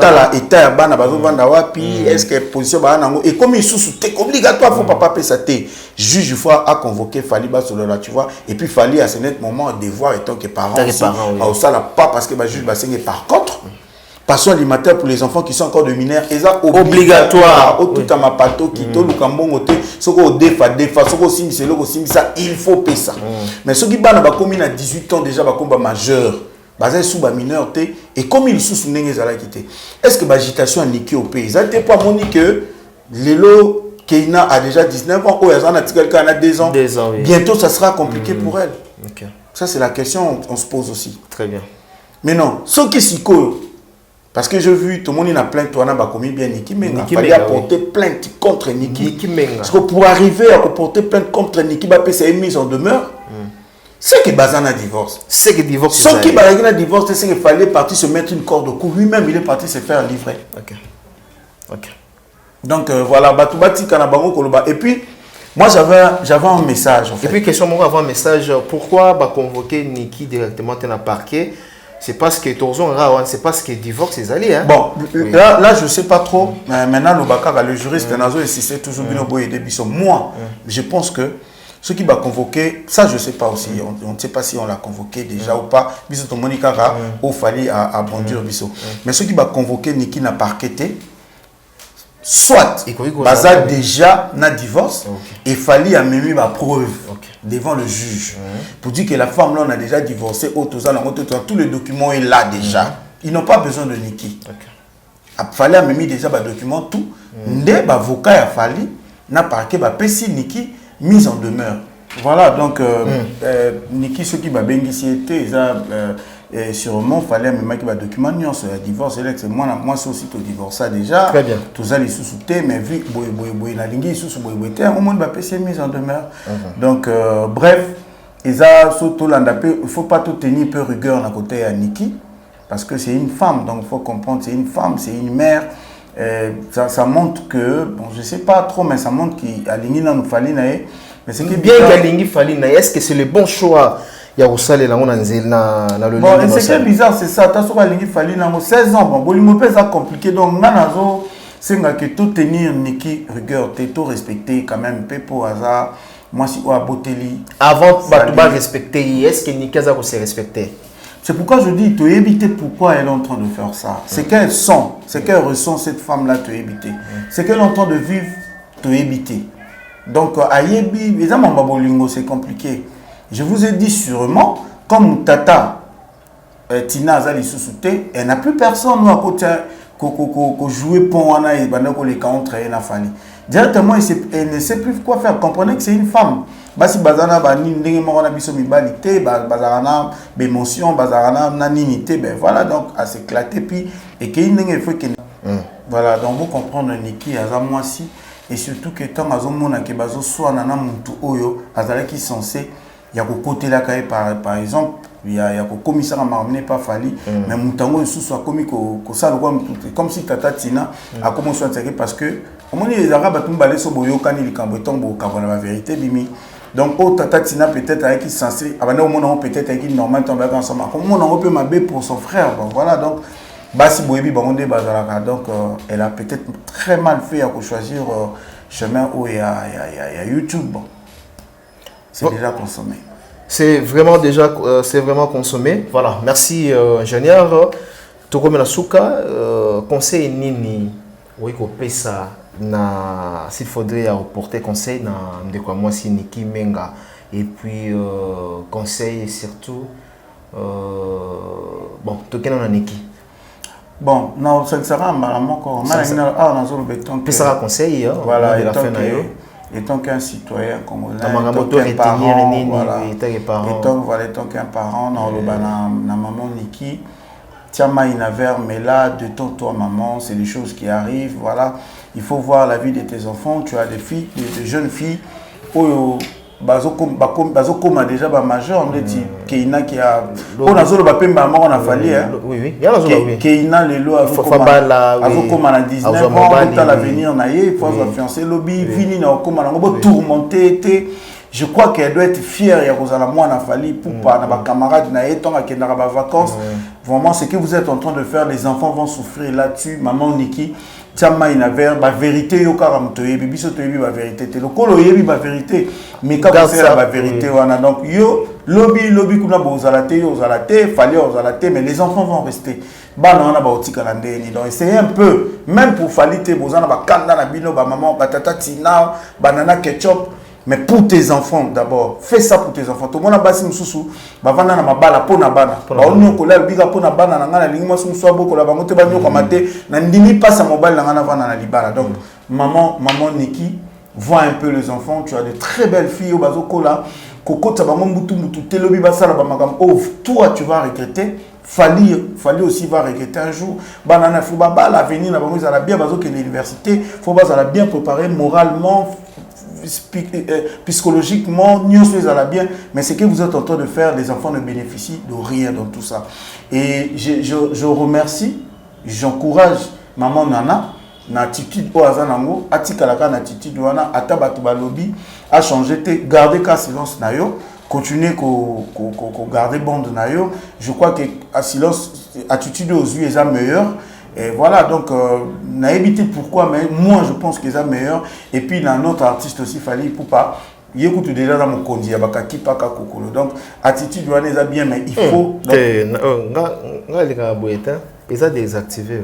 la état ya bana bazo vanda wapi est-ce que position ba nango et comme il sous obligatoire faut papa pesater. Juge il faut à convoquer Fali ba sur là tu vois et puis Fali à ce net moment devoir étant que parents au ça la pas parce que ba juge ba signer par contre passion alimentaire pour les enfants qui sont encore de mineurs, et ça obligatoire. Tout à ma pato qui tout le cambon côté, ce qu'on défa, ce qu'on signe, c'est le signe ça, il faut payer ça. Mais ceux qui banent commis à 18 ans déjà, combat majeur, basé sous ba mineur et comme ils sous n'engagent à la quitter. Est-ce que l'agitation a niqué au pays? Ça n'était pas mon que Lélo Keina a déjà 19 ans, ou elle a quelqu'un a 2 ans. Bientôt ça sera compliqué pour elle. Ça c'est la question on se pose aussi. Très bien. Mais non, ceux qui s'y collent. Parce que j'ai vu tout le monde a plainte, toi, n'a commis bien Niki Menga. Il fallait apporter plainte contre Niki Menga. Parce que pour arriver à porter plainte contre Niki, c'est une mise en demeure. C'est que Bazana divorce. C'est que divorce. Ce qui Bazana divorce, c'est qu'il fallait partir se mettre une corde au cou. Lui-même, il est parti se faire livrer. Ok. Donc voilà, Batubati Kanabango Koloba. Et puis, moi j'avais un message. En fait. Et puis, question, moi, avant un message, pourquoi convoquer Niki directement dans le parquet? C'est parce que Torzon c'est parce que divorce est allé. Bon, là je ne sais pas trop. Mais maintenant, le juriste Nazo et si c'est toujours bien au des bisons. Moi, je pense que ceux qui va convoquer, ça je ne sais pas aussi. On ne sait pas si on l'a convoqué déjà ou pas. Bisous ton Monica au fallait à bondir bisous. Mais ceux qui va convoquer Niki n'a pas arquêté. Soit Baza déjà n'a divorce et fallait amener ma preuve devant le juge pour dire que la femme là on a déjà divorcé tous les documents est là déjà. Ils n'ont pas besoin de Niki. Il fallait amener déjà les documents tout. Ndé avocat a fallu n'a pas que PC Niki mise en demeure. Voilà donc Niki ce qui va bénéficier était sûrement fallait même qu'il y ait des documents sur le divorce c'est moi c'est aussi tout divorce déjà très bien tous les sous-soutés mais vu la ligne sous au monde va passer mise en demeure donc bref ils a surtout l'andapé il faut pas tout tenir peu rigueur à côté à Niki parce que c'est une femme donc il faut comprendre c'est une femme c'est une mère ça montre que bon je sais pas trop mais ça montre qu'à ligne là nous fallait mais c'est que bien qu'à ligne fallait est-ce que c'est le bon choix? Il y a aussi les langues dans le bon, c'est bizarre, c'est ça. Tu as fallu 16 ans. Bon, c'est compliqué. Donc, c'est que tout tenir Niki rigueur, tout respecter quand même, pour hasard. Moi, si on a Boteli. Avant de respecter, est-ce que Niki a aussi respecté? C'est pourquoi je dis, tu éviter pourquoi elle est en train de faire ça. C'est qu'elle sent, c'est qu'elle ressent cette femme-là, tu éviter. C'est qu'elle est en train de vivre, tu éviter. Donc, à Yebi, c'est compliqué. Je vous ai dit sûrement, comme Tata Tina Azali Sousouté, elle n'a plus personne à côté qui jouer pour et les contre et la famille. Directement, elle ne sait plus quoi faire. Comprenez que c'est une femme. Basi bazana bani ndenge moko na biso mibalité bazarana bémotion bazarana naninité ben voilà donc à s'éclater puis et que ndenge faut que voilà donc vous comprendre Niki aza mwasi et surtout que tant azomona ke bazo swana na muntu oyo azala ki censé il y a côté là par exemple il y a commissaire à m'amener pas fallu mais mutango sous soit commis que ça comme si Tata Tina a commencé à dire parce que au moins les arabes tout balé so boyo kani likambo tombo kabona la vérité bimi donc au Tata Tina peut-être avec qui censé avant au monde peut-être avec normal tomber ensemble comme on peut m'abé pour son frère bon voilà donc basi boyebi bangonde bazalaka donc elle a peut-être très mal fait à choisir chemin où il y a YouTube bon. C'est déjà consommé. C'est vraiment consommé. Voilà. Merci ingénieur. Toko Menasuka, conseil nini oui ko pesa na s'il faudrait apporter conseil na ndeko moi si Niki Menga et puis conseil surtout bon tokena na Niki. Bon, non, ça ne sera pas encore. Pesa conseil voilà, de la fin na yo. étant qu'un citoyen congolais, voilà, étant qu'un parent, na maman Niki, Tiama Inaver, mais là, de ton maman, c'est des choses qui arrivent, voilà. Il faut voir la vie de tes enfants. Tu as des filles, des jeunes filles, Bazokoma déjà majeur, on dit Keina qui a. On a zolo bapemba on a fallu hein. Oui. Il y a la zolo. Keina lelo Azokoma na 19 ans, dans l'avenir na ye, il faut fiancer lobby, vini na okoma na ngo tourmenter. Je crois qu'elle doit être fière ya kozala moi na fali pour pas na ba camarades na ye tonga kendara ba vacances. Vraiment ce que vous êtes en train de faire, les enfants vont souffrir là-dessus. Maman Niki Tiama Inaver, la vérité, yo karamtoye, bibi soto yebi la vérité, le kolo yebi la vérité, mais quand vous la vérité, wana donc yo lobby kuna bozalate, yo zalate, fallait ozalate, mais les enfants vont rester. Bana wana ba otika na ndeni, donc essayez un peu, même pour falite bozana ba kanda na bino ba maman, ba tata tina, banana ketchup. Mais pour tes enfants d'abord, fais ça pour tes enfants. Tout le monde a basé mususu, bavana na mabala pona bana. Ba onyo kola biga pona bana na ngana lingima sumusu aboko la bangote banyo kamate na ndimi passe à mobile na ngana vana na libala. Donc maman Niki, vois un peu les enfants, tu as de très belles filles au bazo kola. Koko tabango mutu telobi basala ba magam. Oh, toi tu vas regretter. Fali aussi va regretter un jour. Banana faut baba l'avenir na bango za bien bazo que l'université, faut bazala bien préparer moralement. Psychologiquement, nous sommes bien, mais ce que vous êtes en train de faire, les enfants ne bénéficient de rien dans tout ça. Et je remercie, j'encourage maman Nana, l'attitude au Azanango, Atikalaka, l'attitude Wana, Atabatu Balobi, à changer, garder qu'à silence nayo, continuer à garder bande nayo. Je crois que à silence, attitude aux yeux est meilleure. Et voilà, donc, on a évité pourquoi, mais moi je pense qu'ils sont meilleurs. Et puis, dans notre artiste aussi, Fali Poupa, il écoute déjà dans mon condi, donc, attitude, on est bien, mais il faut. Ils ont désactivé.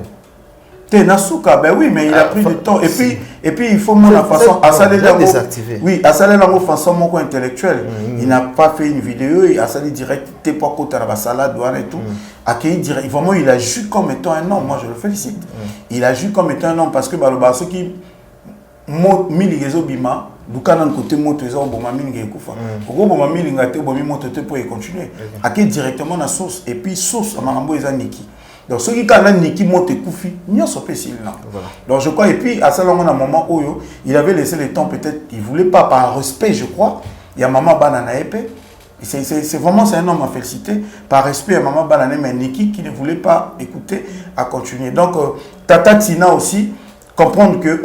Nasuka, ben oui, mais il a pris du temps. Et puis il faut la façon à saler oui, à saler la façon mon intellectuelle. Il n'a pas fait une vidéo, il a salé direct, t'es pas côté la salade et tout. Accueilli direct. Vraiment, il a joué comme étant un homme. Moi, je le félicite. Il a joué comme étant un homme parce que ceux qui miligezo bima, Bukana côté moto ils ont bon mamie ngekufa. Oko bon mamie ngate bon mi moto pour continuer. Accueilli directement la source et puis source à Marambo et Niki. Donc, ceux qui ont Niki monte Koufi, il y a là. Donc, je crois, et puis, à ce moment où il avait laissé le temps, peut-être, il ne voulait pas, par respect, je crois. Il y a maman Banana Epé. C'est vraiment un homme à féliciter. Par respect à maman Banana, mais Niki qui ne voulait pas écouter, à continuer. Donc, Tata Tina aussi, comprendre que,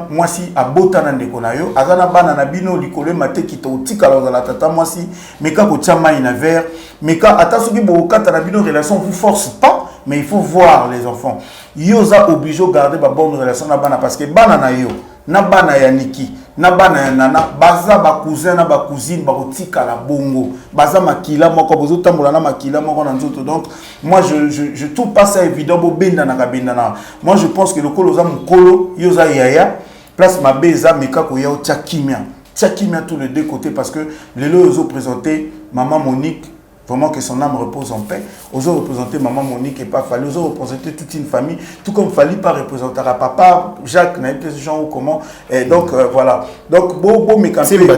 moi si, à Botana Ndekonayo, Azana Banana Bino, Likole Mate, qui t'a outi, alors la tata, moi si, mais quand vous tient main vert, mais quand, attention, que relation vous force pas. Mais il faut voir les enfants. Yosa obligé de garder une bonne relation parce que banana yo, na bana ya Niki, na bana ya Nana, baza ba cousin na ba cousine ba otika la bongo, baza makila moko bozo tambola na makila moko na nzoto. Donc moi je trouve pas ça évident bo benda na kabenda na. Moi je pense que le kolo za mukolo yosa yaya place ma beza meka ko ya tchakimia. Tchakimia tous les deux côtés parce que les lots ont présenté maman Monique. Vraiment que son âme repose en paix. Aux autres représenter maman Monique et pas Fali. Aux autres représenter toute une famille. Tout comme Fali pas représenter à papa, Jacques, n'importe gens ou comment. Et donc voilà. Donc beau mais quand même.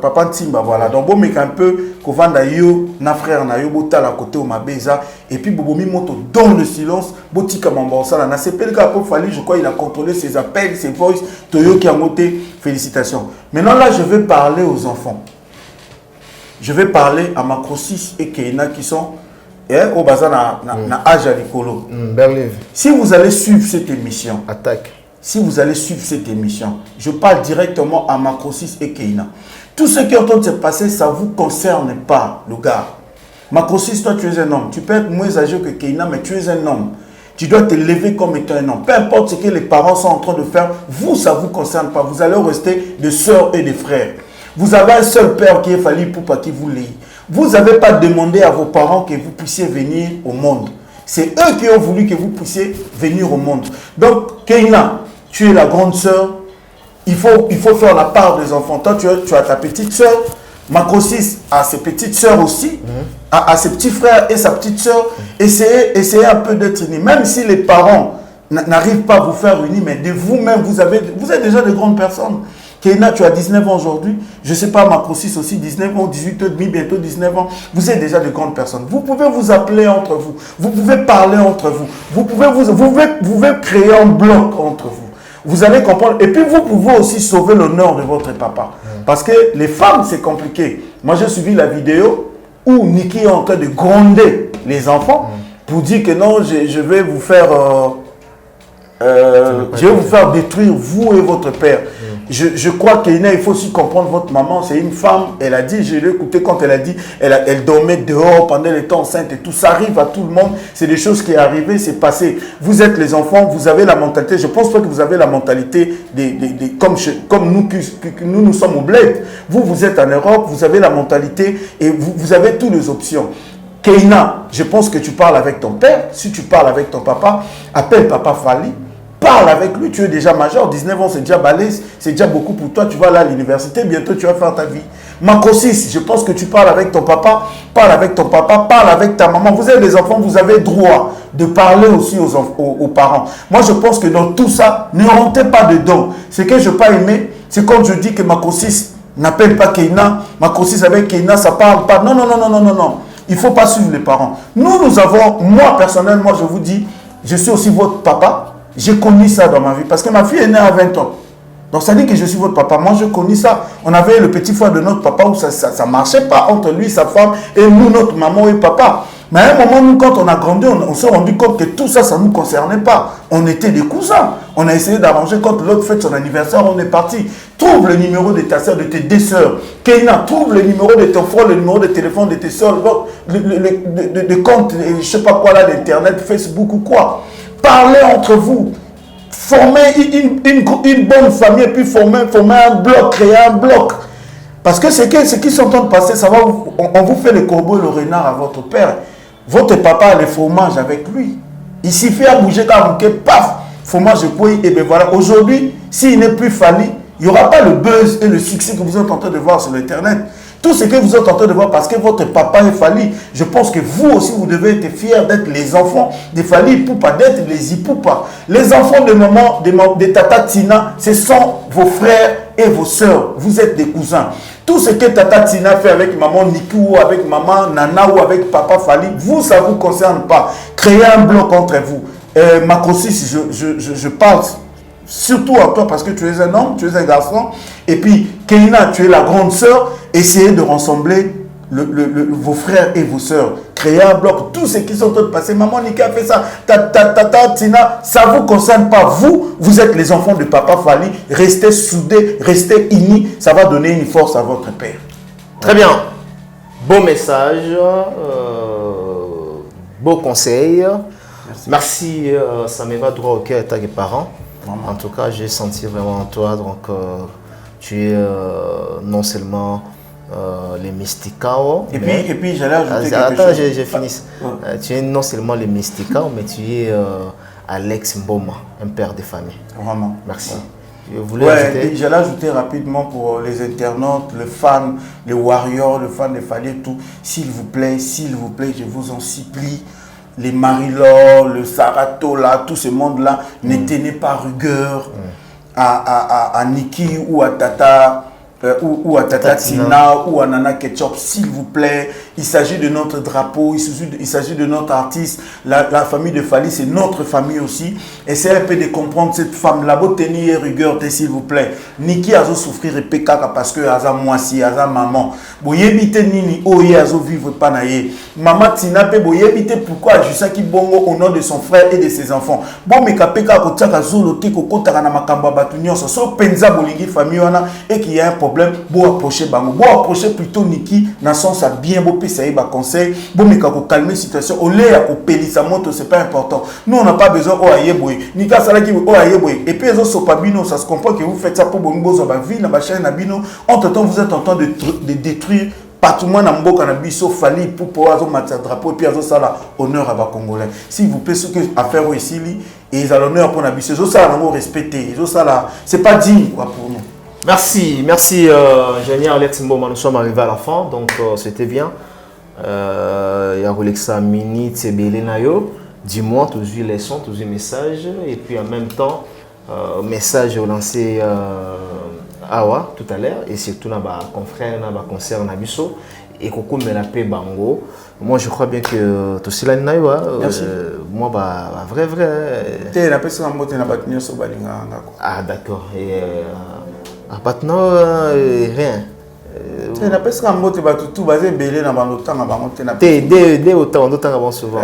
Papa Timba voilà. Donc beau mais un peu Kovanda yo na frère na yo bota la côté au Mabeza et puis bobo mi moto dans le silence botika mamba ça na c'est pelka pour Fali je crois il a contrôlé ses appels ses voices Toyo qui a monté félicitations. Maintenant là je vais parler aux enfants. Je vais parler à Macrosis et Keina qui sont au bazar na âge à l'écolo. Si vous allez suivre cette émission, si vous allez suivre cette émission, je parle directement à Macrosis et Keina. Tout ce qui est en train de se passer, ça ne vous concerne pas, le gars. Macrosis, toi tu es un homme. Tu peux être moins âgé que Keina, mais tu es un homme. Tu dois te lever comme étant un homme. Peu importe ce que les parents sont en train de faire, vous, ça ne vous concerne pas. Vous allez rester des sœurs et des frères. Vous avez un seul père qui est fallu pour pas qu'il vous lie. Vous n'avez pas demandé à vos parents que vous puissiez venir au monde. C'est eux qui ont voulu que vous puissiez venir au monde. Donc, Keina, tu es la grande sœur. Il faut faire la part des enfants. Toi, tu as ta petite sœur. Macrosis a ses petites sœurs aussi. A ses petits frères et sa petite sœur. Essayez un peu d'être unis. Même si les parents n'arrivent pas à vous faire unis, mais de vous-même, vous êtes déjà de grandes personnes. Keina, tu as 19 ans aujourd'hui. Je ne sais pas, Macrosis aussi, 19 ans, 18 ans, bientôt 19 ans. Vous êtes déjà de grandes personnes. Vous pouvez vous appeler entre vous. Vous pouvez parler entre vous. Vous pouvez créer un bloc entre vous. Vous allez comprendre. Et puis, vous pouvez aussi sauver l'honneur de votre papa. Parce que les femmes, c'est compliqué. Moi, j'ai suivi la vidéo où Niki est en train de gronder les enfants pour dire que non, je vais vous faire... je vais vous faire détruire vous et votre père. Je crois qu'Ina, il faut aussi comprendre votre maman. C'est une femme, elle a dit, je l'ai écouté quand elle a dit, elle dormait dehors pendant les temps enceintes et tout. Ça arrive à tout le monde. C'est des choses qui sont arrivées, c'est passé. Vous êtes les enfants, vous avez la mentalité. Je pense pas que vous avez la mentalité comme nous sommes au bled. Vous êtes en Europe, vous avez la mentalité et vous avez toutes les options. Keina, je pense que tu parles avec ton père. Si tu parles avec ton papa, appelle papa Fali. Parle avec lui, tu es déjà majeur, 19 ans, c'est déjà balèze, c'est déjà beaucoup pour toi, tu vas aller à l'université, bientôt tu vas faire ta vie. Macrosis, je pense que tu parles avec ton papa, parle avec ton papa, parle avec ta maman. Vous êtes des enfants, vous avez droit de parler aussi aux parents. Moi, je pense que dans tout ça, ne rentrez pas dedans. Ce que je n'ai pas aimé, c'est quand je dis que Macrosis n'appelle pas Keina, Macrosis avec Keina, ça parle pas. Non. Il ne faut pas suivre les parents. Nous avons, moi personnellement, je vous dis, je suis aussi votre papa. J'ai connu ça dans ma vie parce que ma fille est née à 20 ans. Donc ça dit que je suis votre papa. Moi, je connais ça. On avait le petit frère de notre papa où ça ne marchait pas entre lui, sa femme et nous, notre maman et papa. Mais à un moment, nous, quand on a grandi, on s'est rendu compte que tout ça, ça ne nous concernait pas. On était des cousins. On a essayé d'arranger quand l'autre fête son anniversaire, on est parti. Trouve le numéro de ta soeur, de tes deux soeurs. Keina, trouve le numéro de ton frère, le numéro de téléphone de tes soeurs, le compte, je ne sais pas quoi là, d'Internet, Facebook ou quoi. Parlez entre vous. Formez une bonne famille et puis formez un bloc, créer un bloc. Parce que ce qui sont en train de passer, on vous fait le corbeau et le renard à votre père. Votre papa a le fromage avec lui. Il suffit à bouger quand vous paf, fromage et puis, et bien voilà. Aujourd'hui, s'il n'est plus Fali, il n'y aura pas le buzz et le succès que vous êtes en train de voir sur Internet. Tout ce que vous êtes en train de voir parce que votre papa est Fali, je pense que vous aussi, vous devez être fiers d'être les enfants de Fali Ipupa, d'être les Ipupa. Les enfants de maman, de Tata Tina, ce sont vos frères et vos sœurs. Vous êtes des cousins. Tout ce que Tata Tina fait avec maman Niki ou avec maman Nana ou avec papa Fali, vous, ça ne vous concerne pas. Créez un bloc entre vous. Macrosis, je parle surtout à toi parce que tu es un homme, tu es un garçon. Et puis, Keina, tu es la grande sœur. Essayez de rassembler vos frères et vos sœurs. Créer un bloc. Tous ceux qui sont en train de passer. Maman Niki a fait ça. Tata Tina, ça ne vous concerne pas. Vous êtes les enfants de papa Fali. Restez soudés, restez unis. Ça va donner une force à votre père. Très bien. Beau message. Beau conseil. Merci. Ça me va droit au cœur en tant que parent. En tout cas, j'ai senti vraiment en toi. Donc, tu es non seulement les mysticaux. Et puis j'allais ajouter quelque chose. Attends, j'ai fini. Tu es non seulement les mysticaux, mais tu es Alex Mboma, un père de famille. Vraiment. Merci. Je voulais ajouter. J'allais ajouter rapidement pour les internautes, les fans, les warriors, les fans de Fali et tout. S'il vous plaît, je vous en supplie. Les Marie-Laure, le Sarato, là, tout ce monde-là, ne tenez pas rigueur à Niki ou à Tata ou à Tata Tina ou à Nana Ketchup, s'il vous plaît. Il s'agit de notre drapeau, il s'agit de notre artiste. La famille de Fali, c'est notre famille aussi. Essayez un peu de comprendre cette femme-là. Vous tenez rigueur, s'il vous plaît. Niki a souffrir et pékaka parce que a moisi, a maman. Boyebite nini oye a vivre pas naie. Maman Tina pe boyebite pourquoi Jusaki bongo au nom de son frère et de ses enfants. Bon me kapeka ko tsaka zolo te ko kotaka na makamba batu nyonso. So penza bolingi famille wana et qu'il y a un problème, bo approcher bango. Bo approcher plutôt Niki dans sens à bien beau ça y va conseil. Bon me kako calmer situation. Au lait à pelisa moto, c'est pas important. Nous on n'a pas besoin o ayeboy. Nika salaki o ayeboy. Et puis les autres sopabino, ça se comprend que vous faites ça pour bongo za ba vie na ba chaîne na bino. Entre temps vous êtes en train de détruire patrimoine na mboka na biso Fali pour pouvoir mettre drapeau et puis azo sala honneur à ba congolais. S'il vous plaît ce que affaire ici et ils ont l'honneur pour na biso. Zo sala ngo respecter. Zo sala c'est pas digne quoi pour nous. Merci ingénieur Alex Mboma, nous sommes arrivés à la fin donc c'était bien. Ya Rolexa mini tsebele na yo. Dis-moi toujours les sons, toujours les messages et puis en même temps message au lancer awa tout à l'heure et surtout na ba confrère na ba concert na biso et koko me la paix bango. Moi je crois bien que tout cela na yo moi ba vrai te na pesa mbote na batinyo so balinga ngako. Ah d'accord et maintenant rien. te na pesa mbote batu tout bazé belé na bango tanga bango te na te de autant d'autant avant souvent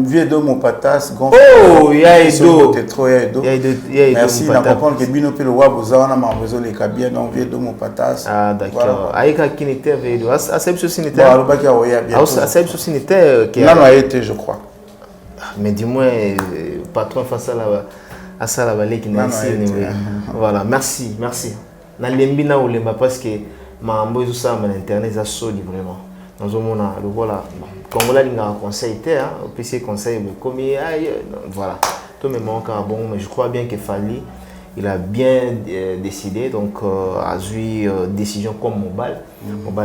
vieux do mon patas grand oh ya edo te trop ya edo merci na comprendre que bino pe le wa boza na mambezo les kabia donc vieux do mon patas. Ah d'accord aika kinité avec edo aseb société ba lo ba ki oya bien aseb société qui non a été je crois mais dis-moi patron face à ça la balé qui n'a ici voilà merci na lembi na olemba parce que mambo tout ça mon internet ça solide vraiment dans un monde le voilà comme là il a un conseil hein PC conseil mais comme voilà tout me manque bon mais je crois bien que Fally il a bien décidé donc a eu décision comme mobile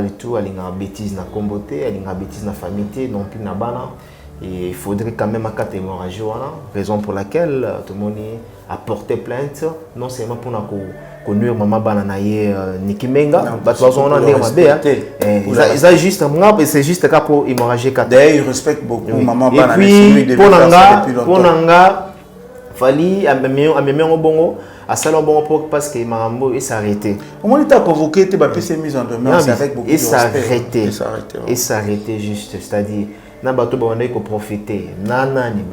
et tout il a une bêtise na comboté il a une bêtise na famille non plus na bana et il faudrait quand même à quatre hémorragie voilà raison pour laquelle tout le monde a porté plainte non seulement pour na connu maman bananaye Niki Menga parce qu'on a dit ils a juste c'est juste cas pour hémorragie d'ailleurs il respecte beaucoup maman bananaye et puis pour nanga Fally a même au bongo à salon bon parce que mambo il s'arrêtait au moins il t'a convoqué tu vas passer mise en demeure c'est avec beaucoup de respect et s'arrêter juste c'est-à-dire na bato ba on ko profiter nanani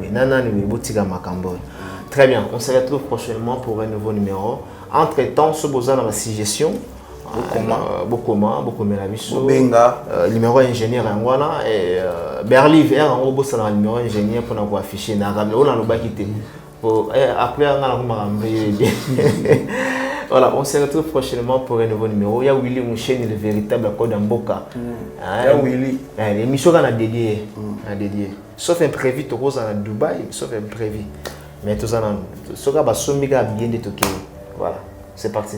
botika makambo. Très bien, on se retrouve prochainement pour un nouveau numéro. Entre-temps, ce besoin dans la suggestion, beaucoup la biso, numéro ingénieur Angwana et Berliv en gros bossa dans numéro ingénieur pour nous afficher na ramelo na loba kité. Pour après on a voilà, on se retrouve prochainement pour un nouveau numéro. Il y a Willy Mouchen, le véritable code Mboka. Il y a Willy. L'émission qu'on a dédié. Sauf imprévu, tu roses à Dubaï, sauf imprévu. Mais tout ça, ce gars va bien de toquer. Voilà, c'est parti.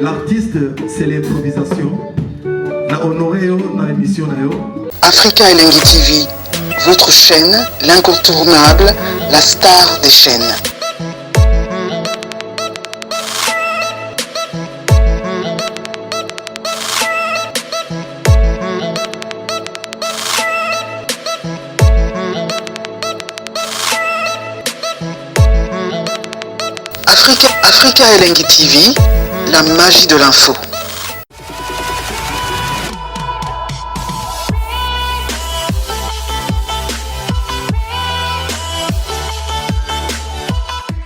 L'artiste, c'est l'improvisation. Na honoré na émission na yo. Africa Elengi TV, votre chaîne, l'incontournable, la star des chaînes. Africa Elengi TV, la magie de l'info.